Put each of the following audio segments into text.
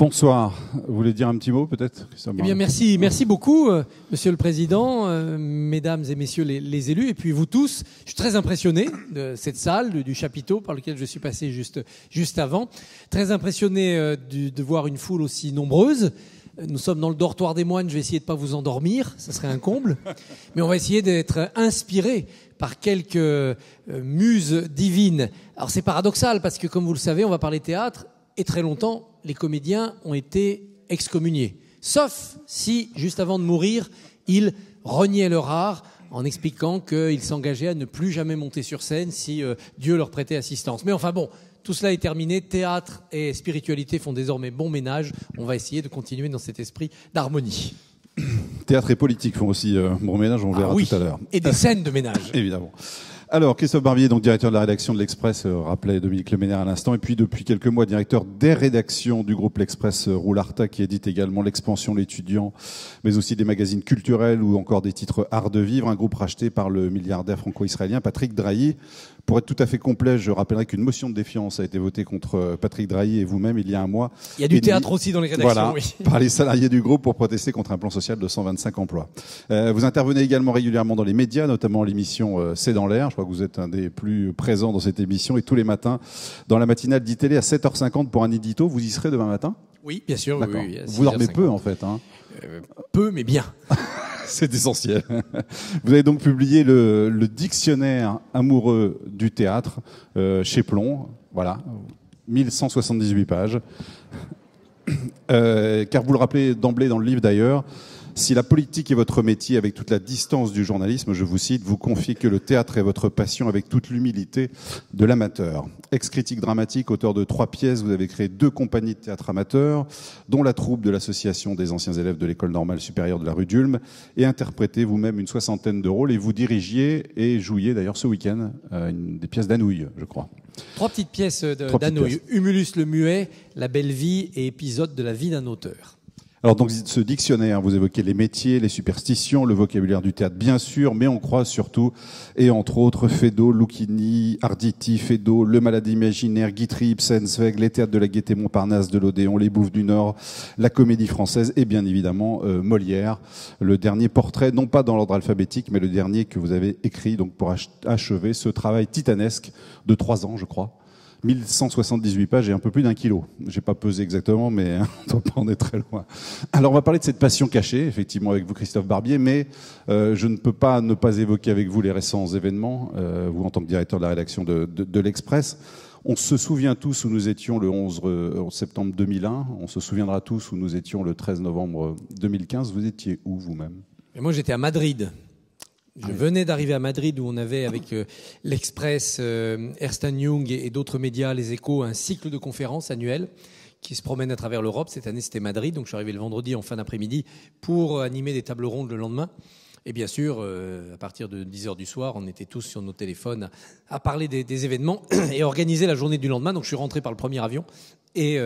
Bonsoir. Vous voulez dire un petit mot peut-être? Eh bien, merci beaucoup, Monsieur le Président, Mesdames et Messieurs les élus, et puis vous tous. Je suis très impressionné de cette salle, du chapiteau par lequel je suis passé juste avant. Très impressionné de voir une foule aussi nombreuse. Nous sommes dans le dortoir des moines, je vais essayer de ne pas vous endormir, ça serait un comble. Mais on va essayer d'être inspiré par quelques muses divines. Alors c'est paradoxal parce que, comme vous le savez, on va parler théâtre, et très longtemps, les comédiens ont été excommuniés. Sauf si, juste avant de mourir, ils reniaient leur art en expliquant qu'ils s'engageaient à ne plus jamais monter sur scène si Dieu leur prêtait assistance. Mais enfin bon, tout cela est terminé. Théâtre et spiritualité font désormais bon ménage. On va essayer de continuer dans cet esprit d'harmonie. Théâtre et politique font aussi bon ménage, on verra tout à l'heure. Et des scènes de ménage. Évidemment. Alors, Christophe Barbier, donc directeur de la rédaction de l'Express, rappelait Dominique Leménaire à l'instant, et puis depuis quelques mois, directeur des rédactions du groupe L'Express Roularta, qui édite également L'Expansion, L'Étudiant, mais aussi des magazines culturels ou encore des titres Art de vivre, un groupe racheté par le milliardaire franco-israélien Patrick Drahi. Pour être tout à fait complet, je rappellerai qu'une motion de défiance a été votée contre Patrick Drahi et vous-même il y a un mois. Il y a du théâtre aussi dans les rédactions, voilà, oui. Par les salariés du groupe pour protester contre un plan social de 125 emplois. Vous intervenez également régulièrement dans les médias, notamment l'émission C'est dans l'air. Je crois que vous êtes un des plus présents dans cette émission. Et tous les matins, dans la matinale d'ITélé à 7h50 pour un édito. Vous y serez demain matin? Oui, bien sûr. D'accord. Oui, vous dormez peu en fait. Hein. Peu, mais bien. C'est essentiel. Vous avez donc publié le dictionnaire amoureux du théâtre chez Plomb. Voilà, 1178 pages. Car vous le rappelez d'emblée dans le livre d'ailleurs, si la politique est votre métier avec toute la distance du journalisme, je vous cite, vous confiez que le théâtre est votre passion avec toute l'humilité de l'amateur. Ex-critique dramatique, auteur de 3 pièces, vous avez créé 2 compagnies de théâtre amateurs, dont la troupe de l'association des anciens élèves de l'école normale supérieure de la rue d'Ulm, et interprété vous-même une 60aine de rôles, et vous dirigiez et jouiez d'ailleurs ce week-end des pièces d'Anouilh, je crois. 3 petites pièces d'Anouilh. Humulus le muet, La belle vie et épisode de la vie d'un auteur. Alors donc ce dictionnaire, vous évoquez les métiers, les superstitions, le vocabulaire du théâtre bien sûr, mais on croise surtout, et entre autres, Feydeau, Lucchini, Arditi, Feydeau, Le Malade imaginaire, Guitry, Ibsen, Zweig, les théâtres de la Gaîté Montparnasse, de l'Odéon, les Bouffes du Nord, la Comédie Française et bien évidemment Molière, le dernier portrait, non pas dans l'ordre alphabétique, mais le dernier que vous avez écrit donc pour achever ce travail titanesque de 3 ans, je crois. 1178 pages et un peu plus d'1 kilo. J'ai pas pesé exactement, mais on doit pas en être très loin. Alors, on va parler de cette passion cachée, effectivement, avec vous, Christophe Barbier, mais je ne peux pas ne pas évoquer avec vous les récents événements, vous en tant que directeur de la rédaction de l'Express. On se souvient tous où nous étions le 11 septembre 2001. On se souviendra tous où nous étions le 13 novembre 2015. Vous étiez où, vous-même? Et moi, j'étais à Madrid. Je venais d'arriver à Madrid où on avait avec l'Express, Ernst & Young et d'autres médias, les Échos, un cycle de conférences annuelles qui se promène à travers l'Europe. Cette année, c'était Madrid, donc je suis arrivé le vendredi en fin d'après-midi pour animer des tables rondes le lendemain. Et bien sûr, à partir de 10h du soir, on était tous sur nos téléphones à parler des événements et organiser la journée du lendemain. Donc je suis rentré par le premier avion et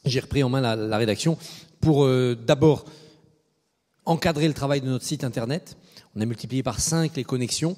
j'ai repris en main la rédaction pour d'abord encadrer le travail de notre site internet. On a multiplié par 5 les connexions.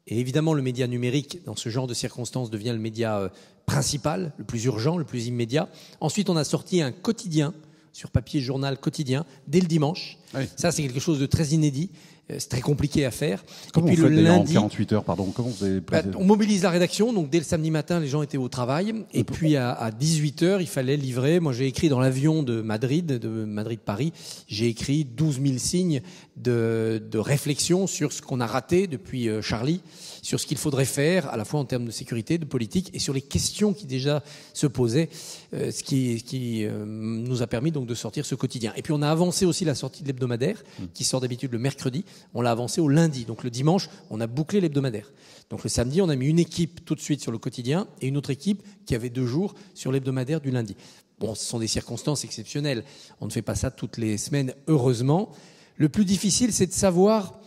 Et évidemment, le média numérique, dans ce genre de circonstances, devient le média principal, le plus urgent, le plus immédiat. Ensuite, on a sorti un quotidien, sur papier journal quotidien, dès le dimanche. Oui. Ça, c'est quelque chose de très inédit. C'est très compliqué à faire. Comment et puis vous faites le lundi, en 48 heures, pardon. Comment vous avez on mobilise la rédaction. Donc dès le samedi matin, les gens étaient au travail. Et puis à 18h, il fallait livrer. Moi, j'ai écrit dans l'avion de Madrid-Paris, j'ai écrit 12 000 signes de réflexion sur ce qu'on a raté depuis Charlie, sur ce qu'il faudrait faire, à la fois en termes de sécurité, de politique, et sur les questions qui déjà se posaient, ce qui nous a permis donc de sortir ce quotidien. Et puis on a avancé aussi la sortie de l'hebdomadaire, qui sort d'habitude le mercredi. On l'a avancé au lundi. Donc le dimanche, on a bouclé l'hebdomadaire. Donc le samedi, on a mis une équipe tout de suite sur le quotidien et une autre équipe qui avait 2 jours sur l'hebdomadaire du lundi. Bon, ce sont des circonstances exceptionnelles. On ne fait pas ça toutes les semaines, heureusement. Le plus difficile, c'est de savoir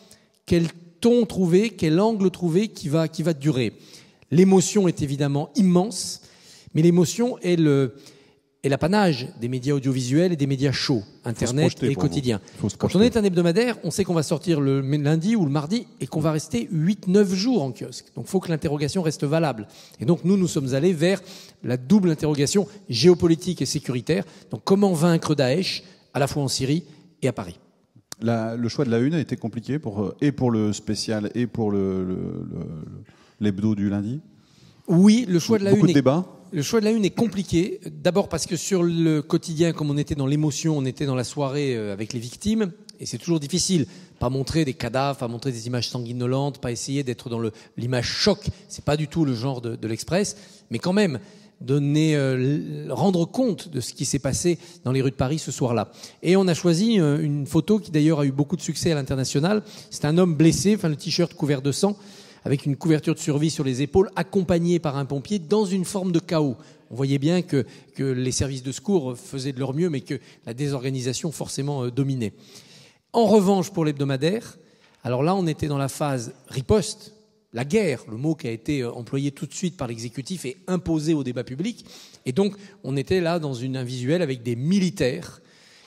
quel ton trouver, quel angle trouver qui va durer. L'émotion est évidemment immense, mais l'émotion est est l'apanage des médias audiovisuels et des médias chauds, Internet et quotidiens. Quand on est un hebdomadaire, on sait qu'on va sortir le lundi ou le mardi et qu'on va rester 8-9 jours en kiosque. Donc il faut que l'interrogation reste valable. Et donc nous sommes allés vers la double interrogation géopolitique et sécuritaire. Donc comment vaincre Daesh, à la fois en Syrie et à Paris. Le choix de la une a été compliqué et pour le spécial et pour l'hebdo du lundi. Oui, le choix de la une. Beaucoup de débats. Le choix de la une est compliqué. D'abord parce que sur le quotidien, comme on était dans l'émotion, on était dans la soirée avec les victimes, et c'est toujours difficile. Pas montrer des cadavres, pas montrer des images sanguinolentes, pas essayer d'être dans l'image choc. C'est pas du tout le genre de l'Express, mais quand même rendre compte de ce qui s'est passé dans les rues de Paris ce soir-là. Et on a choisi une photo qui d'ailleurs a eu beaucoup de succès à l'international. C'est un homme blessé, le t-shirt couvert de sang, avec une couverture de survie sur les épaules, accompagné par un pompier dans une forme de chaos. On voyait bien que les services de secours faisaient de leur mieux, mais que la désorganisation forcément dominait. En revanche, pour l'hebdomadaire, alors là, on était dans la phase riposte, la guerre, le mot qui a été employé tout de suite par l'exécutif et imposé au débat public. Et donc, on était là dans un visuel avec des militaires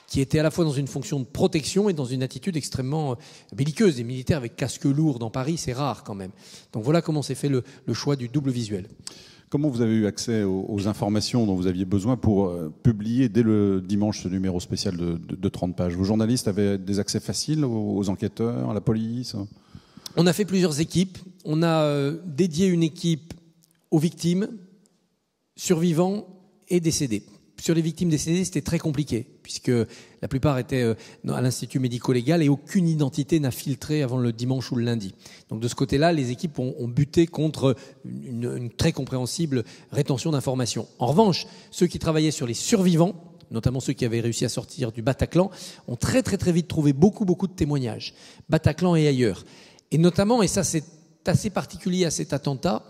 qui étaient à la fois dans une fonction de protection et dans une attitude extrêmement belliqueuse. Des militaires avec casque lourd dans Paris, c'est rare quand même. Donc voilà comment s'est fait le choix du double visuel. Comment vous avez eu accès aux informations dont vous aviez besoin pour publier dès le dimanche ce numéro spécial de 30 pages? Vos journalistes avaient des accès faciles aux enquêteurs, à la police? On a fait plusieurs équipes. On a dédié une équipe aux victimes, survivants et décédés. Sur les victimes décédées, c'était très compliqué, puisque la plupart étaient à l'Institut médico-légal et aucune identité n'a filtré avant le dimanche ou le lundi. Donc de ce côté-là, les équipes ont buté contre une très compréhensible rétention d'informations. En revanche, ceux qui travaillaient sur les survivants, notamment ceux qui avaient réussi à sortir du Bataclan, ont très très très vite trouvé beaucoup de témoignages, Bataclan et ailleurs. Et notamment, et ça c'est assez particulier à cet attentat,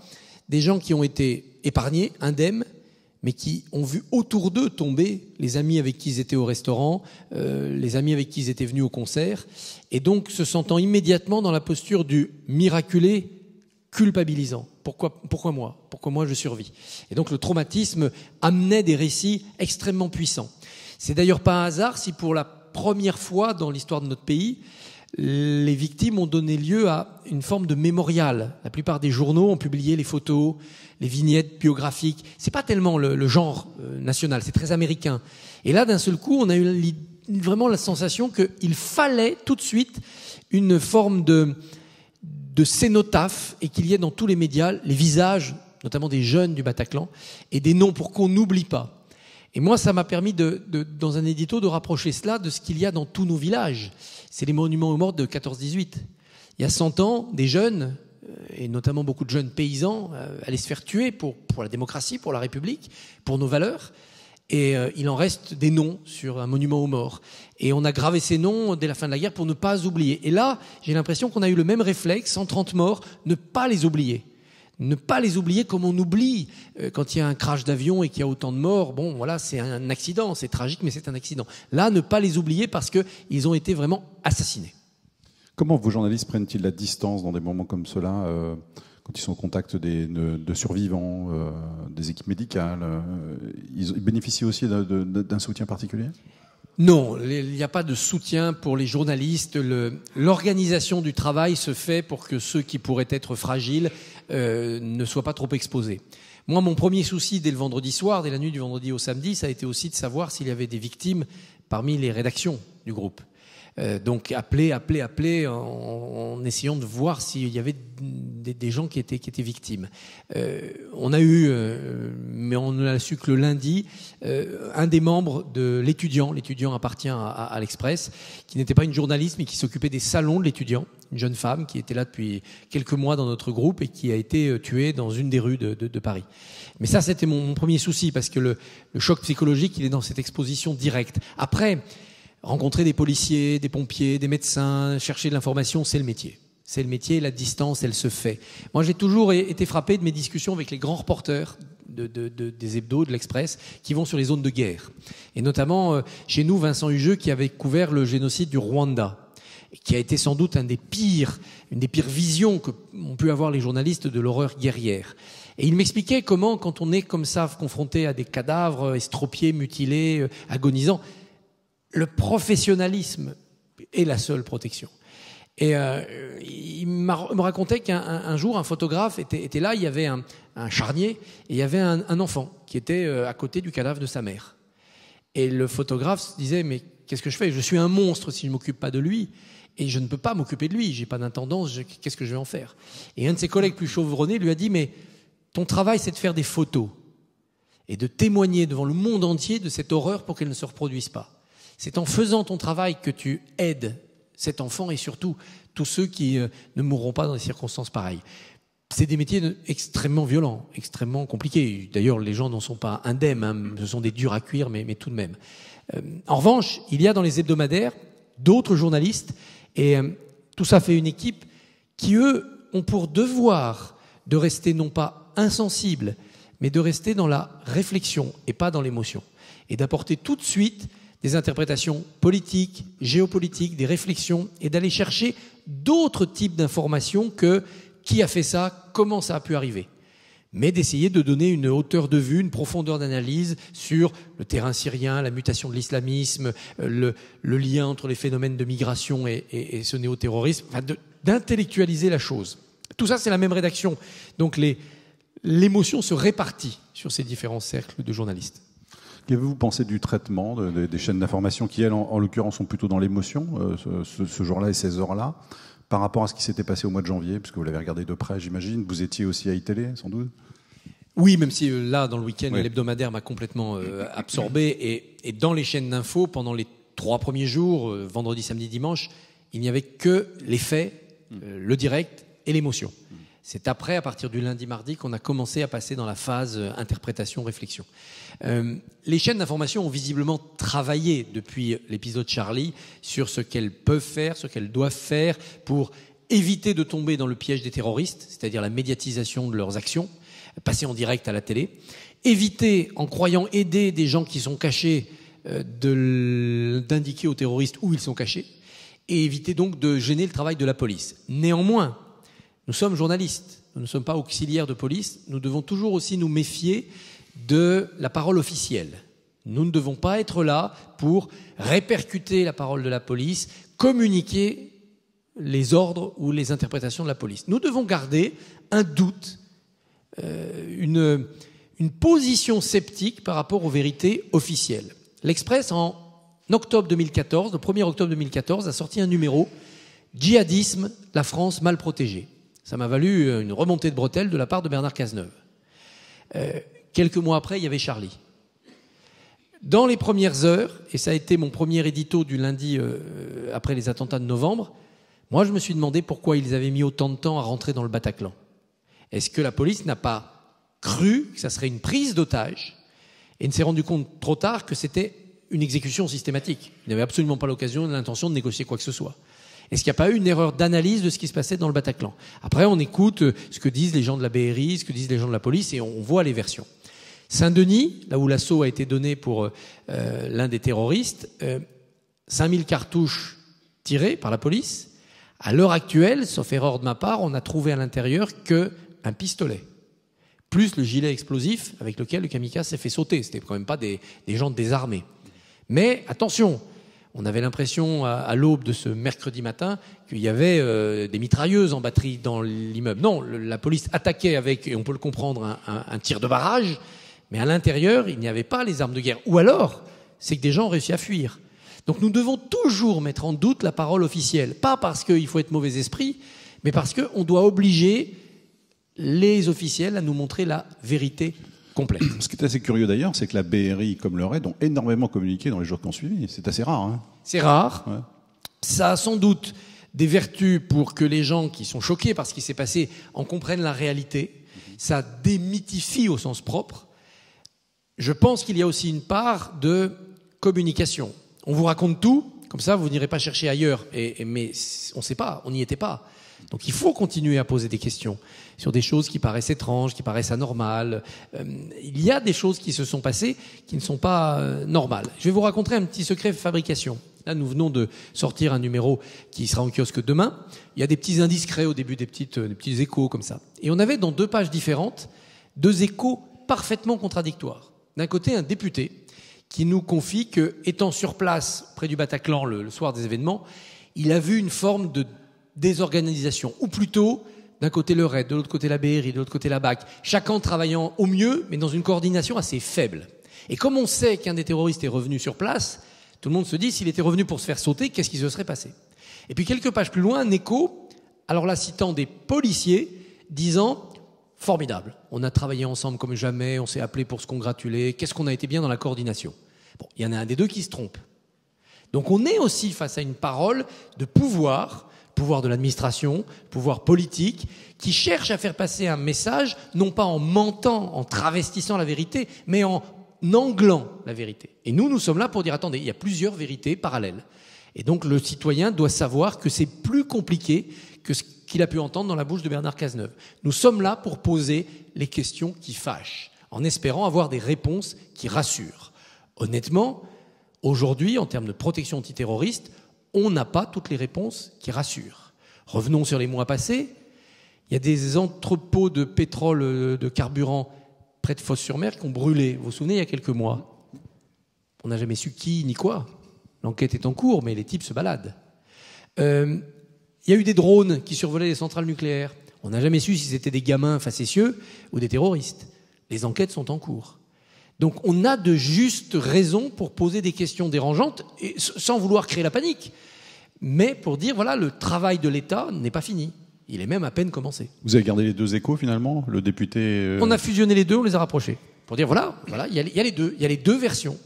des gens qui ont été épargnés, indemnes, mais qui ont vu autour d'eux tomber les amis avec qui ils étaient au restaurant, les amis avec qui ils étaient venus au concert, et donc se sentant immédiatement dans la posture du miraculé culpabilisant. Pourquoi moi? Pourquoi moi je survis? Et donc le traumatisme amenait des récits extrêmement puissants. C'est d'ailleurs pas un hasard si pour la première fois dans l'histoire de notre pays, les victimes ont donné lieu à une forme de mémorial. La plupart des journaux ont publié les photos, les vignettes biographiques. C'est pas tellement le genre national, c'est très américain. Et là, d'un seul coup, on a eu vraiment la sensation qu'il fallait tout de suite une forme de cénotaphe et qu'il y ait dans tous les médias les visages, notamment des jeunes du Bataclan, et des noms pour qu'on n'oublie pas. Et moi, ça m'a permis, dans un édito, de rapprocher cela de ce qu'il y a dans tous nos villages. C'est les monuments aux morts de 14-18. Il y a 100 ans, des jeunes, et notamment beaucoup de jeunes paysans, allaient se faire tuer pour la démocratie, pour la République, pour nos valeurs. Et il en reste des noms sur un monument aux morts. Et on a gravé ces noms dès la fin de la guerre pour ne pas oublier. Et là, j'ai l'impression qu'on a eu le même réflexe, 130 morts, ne pas les oublier. Ne pas les oublier comme on oublie quand il y a un crash d'avion et qu'il y a autant de morts. Bon, voilà, c'est un accident, c'est tragique, mais c'est un accident. Là, ne pas les oublier parce qu'ils ont été vraiment assassinés. Comment vos journalistes prennent-ils la distance dans des moments comme cela, quand ils sont au contact de survivants, des équipes médicales? Ils bénéficient aussi d'un soutien particulier ? Non, il n'y a pas de soutien pour les journalistes. L'organisation du travail se fait pour que ceux qui pourraient être fragiles ne soient pas trop exposés. Moi, mon premier souci dès le vendredi soir, dès la nuit du vendredi au samedi, ça a été aussi de savoir s'il y avait des victimes parmi les rédactions du groupe. Donc appeler en essayant de voir s'il y avait des gens qui étaient victimes. On a eu, mais on ne l'a su que le lundi, un des membres de l'étudiant appartient à l'Express, qui n'était pas une journaliste mais qui s'occupait des salons de l'étudiant, une jeune femme qui était là depuis quelques mois dans notre groupe et qui a été tuée dans une des rues de Paris. Mais ça, c'était mon premier souci, parce que le choc psychologique, il est dans cette exposition directe. Après, rencontrer des policiers, des pompiers, des médecins, chercher de l'information, c'est le métier. C'est le métier, la distance, elle se fait. Moi, j'ai toujours été frappé de mes discussions avec les grands reporters des hebdos, de l'Express, qui vont sur les zones de guerre. Et notamment, chez nous, Vincent Hugeux, qui avait couvert le génocide du Rwanda, qui a été sans doute une des pires visions qu'ont pu avoir les journalistes de l'horreur guerrière. Et il m'expliquait comment, quand on est comme ça, confronté à des cadavres estropiés, mutilés, agonisants, le professionnalisme est la seule protection. Et il me racontait qu'un jour, un photographe était là, il y avait un charnier, et il y avait un enfant qui était à côté du cadavre de sa mère. Et le photographe se disait, mais qu'est-ce que je fais? Je suis un monstre si je ne m'occupe pas de lui, et je ne peux pas m'occuper de lui, j'ai pas d'intendance, qu'est-ce que je vais en faire? Et un de ses collègues plus chevronnés lui a dit, mais ton travail, c'est de faire des photos, et de témoigner devant le monde entier de cette horreur pour qu'elle ne se reproduise pas. C'est en faisant ton travail que tu aides cet enfant et surtout tous ceux qui ne mourront pas dans des circonstances pareilles. C'est des métiers extrêmement violents, extrêmement compliqués. D'ailleurs, les gens n'en sont pas indemnes, hein. Ce sont des durs à cuire, mais tout de même. En revanche, il y a dans les hebdomadaires d'autres journalistes, et tout ça fait une équipe qui, eux, ont pour devoir de rester non pas insensibles, mais de rester dans la réflexion et pas dans l'émotion. Et d'apporter tout de suite des interprétations politiques, géopolitiques, des réflexions, et d'aller chercher d'autres types d'informations que qui a fait ça, comment ça a pu arriver. Mais d'essayer de donner une hauteur de vue, une profondeur d'analyse sur le terrain syrien, la mutation de l'islamisme, le lien entre les phénomènes de migration et ce néo-terrorisme, enfin d'intellectualiser la chose. Tout ça, c'est la même rédaction. Donc l'émotion se répartit sur ces différents cercles de journalistes. Qu'avez-vous pensé du traitement des chaînes d'information qui, elles, en l'occurrence, sont plutôt dans l'émotion, ce jour-là et ces heures-là, par rapport à ce qui s'était passé au mois de janvier, puisque vous l'avez regardé de près, j'imagine. Vous étiez aussi à iTélé, sans doute? Oui, même si là, dans le week-end, oui, l'hebdomadaire m'a complètement absorbé. Et dans les chaînes d'infos, pendant les 3 premiers jours, vendredi, samedi, dimanche, il n'y avait que les faits, le direct et l'émotion. C'est après, à partir du lundi, mardi, qu'on a commencé à passer dans la phase interprétation, réflexion. Les chaînes d'information ont visiblement travaillé depuis l'épisode Charlie sur ce qu'elles peuvent faire, ce qu'elles doivent faire pour éviter de tomber dans le piège des terroristes, c'est-à-dire la médiatisation de leurs actions, passer en direct à la télé, éviter, en croyant aider des gens qui sont cachés, d'indiquer aux terroristes où ils sont cachés, et éviter donc de gêner le travail de la police. Néanmoins, nous sommes journalistes, nous ne sommes pas auxiliaires de police, nous devons toujours aussi nous méfier de la parole officielle. Nous ne devons pas être là pour répercuter la parole de la police, communiquer les ordres ou les interprétations de la police. Nous devons garder un doute, une position sceptique par rapport aux vérités officielles. L'Express, en octobre 2014, le 1er octobre 2014, a sorti un numéro « Djihadisme, la France mal protégée ». Ça m'a valu une remontée de bretelles de la part de Bernard Cazeneuve. Quelques mois après, il y avait Charlie. Dans les premières heures, et ça a été mon premier édito du lundi après les attentats de novembre, moi je me suis demandé pourquoi ils avaient mis autant de temps à rentrer dans le Bataclan. Est-ce que la police n'a pas cru que ça serait une prise d'otage et ne s'est rendu compte trop tard que c'était une exécution systématique? Il n'avait absolument pas l'occasion et l'intention de négocier quoi que ce soit. Est-ce qu'il n'y a pas eu une erreur d'analyse de ce qui se passait dans le Bataclan? Après, on écoute ce que disent les gens de la BRI, ce que disent les gens de la police, et on voit les versions. Saint-Denis, là où l'assaut a été donné pour l'un des terroristes, 5000 cartouches tirées par la police. À l'heure actuelle, sauf erreur de ma part, on n'a trouvé à l'intérieur qu'un pistolet, plus le gilet explosif avec lequel le kamikaze s'est fait sauter. C'était quand même pas des gens désarmés. Mais attention, on avait l'impression à l'aube de ce mercredi matin qu'il y avait des mitrailleuses en batterie dans l'immeuble. Non, la police attaquait avec, et on peut le comprendre, un tir de barrage, mais à l'intérieur, il n'y avait pas les armes de guerre. Ou alors, c'est que des gens ont réussi à fuir. Donc nous devons toujours mettre en doute la parole officielle. Pas parce qu'il faut être mauvais esprit, mais parce qu'on doit obliger les officiels à nous montrer la vérité complète. Ce qui est assez curieux d'ailleurs, c'est que la BRI comme le RAID ont énormément communiqué dans les jours qui ont suivi. C'est assez rare. Hein. C'est rare. Ouais. Ça a sans doute des vertus pour que les gens qui sont choqués par ce qui s'est passé en comprennent la réalité. Ça démythifie au sens propre. Je pense qu'il y a aussi une part de communication. On vous raconte tout, comme ça vous n'irez pas chercher ailleurs. Mais on ne sait pas, on n'y était pas. Donc il faut continuer à poser des questions sur des choses qui paraissent étranges, qui paraissent anormales. Il y a des choses qui se sont passées qui ne sont pas normales. Je vais vous raconter un petit secret de fabrication. Là, nous venons de sortir un numéro qui sera en kiosque demain. Il y a des petits indiscrets au début, des petits échos comme ça. Et on avait dans 2 pages différentes deux échos parfaitement contradictoires. D'un côté, un député qui nous confie que, étant sur place près du Bataclan le soir des événements, il a vu une forme de désorganisation, ou plutôt d'un côté le RAID, de l'autre côté la BRI, de l'autre côté la BAC, chacun travaillant au mieux, mais dans une coordination assez faible. Et comme on sait qu'un des terroristes est revenu sur place, tout le monde se dit, s'il était revenu pour se faire sauter, qu'est-ce qui se serait passé? Et puis quelques pages plus loin, un écho, alors là citant des policiers, disant « Formidable, on a travaillé ensemble comme jamais, on s'est appelé pour se congratuler, qu'est-ce qu'on a été bien dans la coordination ?» Bon, il y en a un des deux qui se trompe. Donc on est aussi face à une parole de pouvoir de l'administration, pouvoir politique, qui cherche à faire passer un message, non pas en mentant, en travestissant la vérité, mais en anglant la vérité. Et nous sommes là pour dire, attendez, il y a plusieurs vérités parallèles. Et donc le citoyen doit savoir que c'est plus compliqué que ce qu'il a pu entendre dans la bouche de Bernard Cazeneuve. Nous sommes là pour poser les questions qui fâchent, en espérant avoir des réponses qui rassurent. Honnêtement, aujourd'hui, en termes de protection antiterroriste, on n'a pas toutes les réponses qui rassurent. Revenons sur les mois passés. Il y a des entrepôts de pétrole, de carburant près de Fos-sur-Mer qui ont brûlé. Vous vous souvenez, il y a quelques mois. On n'a jamais su qui ni quoi. L'enquête est en cours, mais les types se baladent. Il y a eu des drones qui survolaient les centrales nucléaires. On n'a jamais su si c'était des gamins facétieux ou des terroristes. Les enquêtes sont en cours. Donc on a de justes raisons pour poser des questions dérangeantes, et sans vouloir créer la panique, mais pour dire, voilà, le travail de l'État n'est pas fini. Il est même à peine commencé. Vous avez gardé les deux échos, finalement, le député... On a fusionné les deux, on les a rapprochés. Pour dire, voilà, il y a les deux. Il y a les deux versions.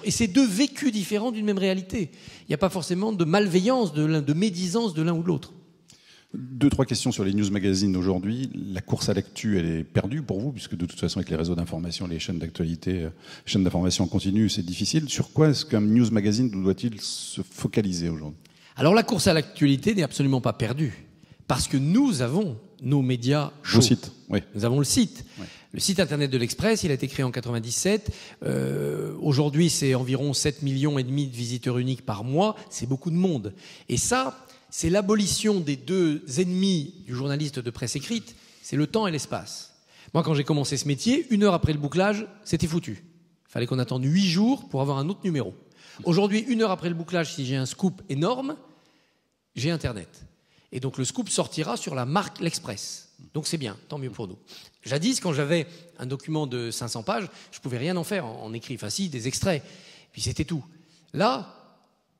Et c'est deux vécus différents d'une même réalité. Il n'y a pas forcément de malveillance, de médisance de l'un ou de l'autre. 2-3 questions sur les news magazines aujourd'hui. La course à l'actu, elle est perdue pour vous, puisque de toute façon, avec les réseaux d'information, les chaînes d'actualité, chaînes d'information en continu, c'est difficile. Sur quoi est-ce qu'un news magazine doit-il se focaliser aujourd'hui? Alors la course à l'actualité n'est absolument pas perdue, parce que nous avons nos médias chauds. Vos sites, oui. Nous avons le site. Oui. Le site internet de l'Express, il a été créé en 97. Aujourd'hui, c'est environ 7,5 millions de visiteurs uniques par mois. C'est beaucoup de monde. Et ça, c'est l'abolition des deux ennemis du journaliste de presse écrite, c'est le temps et l'espace. Moi, quand j'ai commencé ce métier, 1 heure après le bouclage, c'était foutu. Il fallait qu'on attende 8 jours pour avoir un autre numéro. Aujourd'hui, 1 heure après le bouclage, si j'ai un scoop énorme, j'ai Internet. Et donc le scoop sortira sur la marque L'Express. Donc c'est bien, tant mieux pour nous. Jadis, quand j'avais un document de 500 pages, je ne pouvais rien en faire en écrit. Enfin si, des extraits. Puis c'était tout. Là,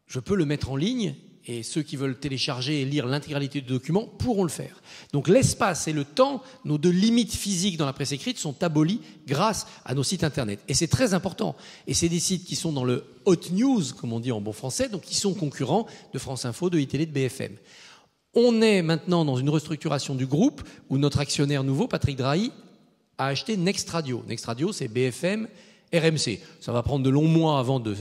je peux le mettre en ligne et ceux qui veulent télécharger et lire l'intégralité du document pourront le faire. Donc l'espace et le temps, nos deux limites physiques dans la presse écrite, sont abolies grâce à nos sites Internet. Et c'est très important. Et c'est des sites qui sont dans le hot news, comme on dit en bon français, donc qui sont concurrents de France Info, de iTélé, de BFM. On est maintenant dans une restructuration du groupe où notre actionnaire nouveau, Patrick Drahi, a acheté Next Radio. Next Radio, c'est BFM, RMC. Ça va prendre de longs mois avant de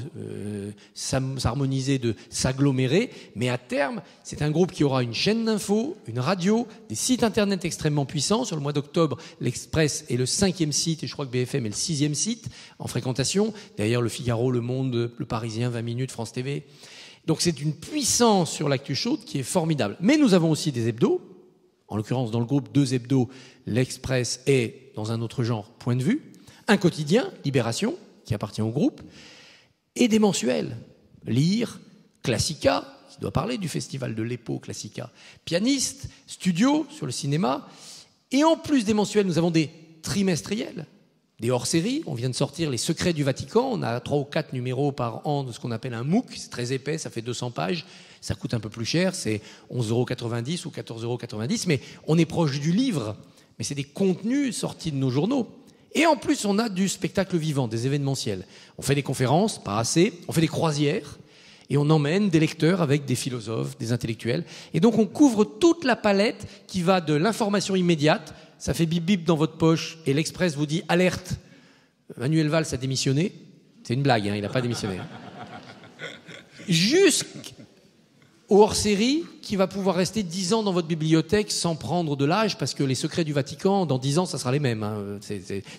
s'harmoniser, de s'agglomérer, mais à terme, c'est un groupe qui aura une chaîne d'infos, une radio, des sites internet extrêmement puissants. Sur le mois d'octobre, l'Express est le 5e site et je crois que BFM est le 6e site en fréquentation. Derrière le Figaro, Le Monde, Le Parisien, 20 minutes, France TV. Donc c'est une puissance sur l'actu chaude qui est formidable. Mais nous avons aussi des hebdos, en l'occurrence dans le groupe 2 hebdos, l'Express est dans un autre genre, Point de vue, un quotidien, Libération, qui appartient au groupe, et des mensuels, Lire, Classica, qui doit parler du festival de l'EPO Classica, Pianiste, Studio sur le cinéma, et en plus des mensuels, nous avons des trimestriels, des hors-séries. On vient de sortir Les Secrets du Vatican. On a 3 ou 4 numéros par an de ce qu'on appelle un MOOC. C'est très épais, ça fait 200 pages. Ça coûte un peu plus cher, c'est 11,90 € ou 14,90 €. Mais on est proche du livre. Mais c'est des contenus sortis de nos journaux. Et en plus, on a du spectacle vivant, des événementiels. On fait des conférences, pas assez. On fait des croisières. Et on emmène des lecteurs avec des philosophes, des intellectuels. Et donc, on couvre toute la palette qui va de l'information immédiate. Ça fait bip bip dans votre poche et l'Express vous dit alerte, Manuel Valls a démissionné. C'est une blague, hein, il n'a pas démissionné. Jusqu'au hors-série qui va pouvoir rester 10 ans dans votre bibliothèque sans prendre de l'âge, parce que Les Secrets du Vatican, dans 10 ans, ça sera les mêmes. Hein.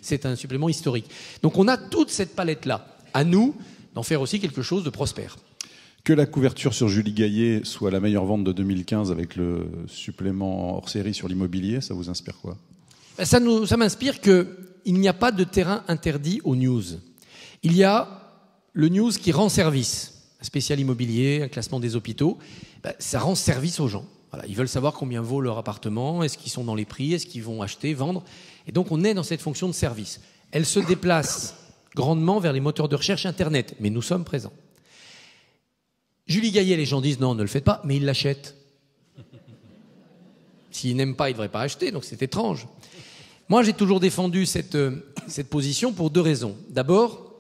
C'est un supplément historique. Donc on a toute cette palette-là. À nous d'en faire aussi quelque chose de prospère. Que la couverture sur Julie Gaillet soit la meilleure vente de 2015 avec le supplément hors-série sur l'immobilier, ça vous inspire quoi? Ça m'inspire que il n'y a pas de terrain interdit aux news. Il y a le news qui rend service. Un spécial immobilier, un classement des hôpitaux, ça rend service aux gens. Voilà, ils veulent savoir combien vaut leur appartement, est-ce qu'ils sont dans les prix, est-ce qu'ils vont acheter, vendre. Et donc on est dans cette fonction de service. Elle se déplace grandement vers les moteurs de recherche Internet, mais nous sommes présents. Julie Gaillet, les gens disent non, ne le faites pas, mais ils l'achètent. S'ils n'aiment pas, ils ne devraient pas acheter, donc c'est étrange. Moi, j'ai toujours défendu cette position pour 2 raisons. D'abord,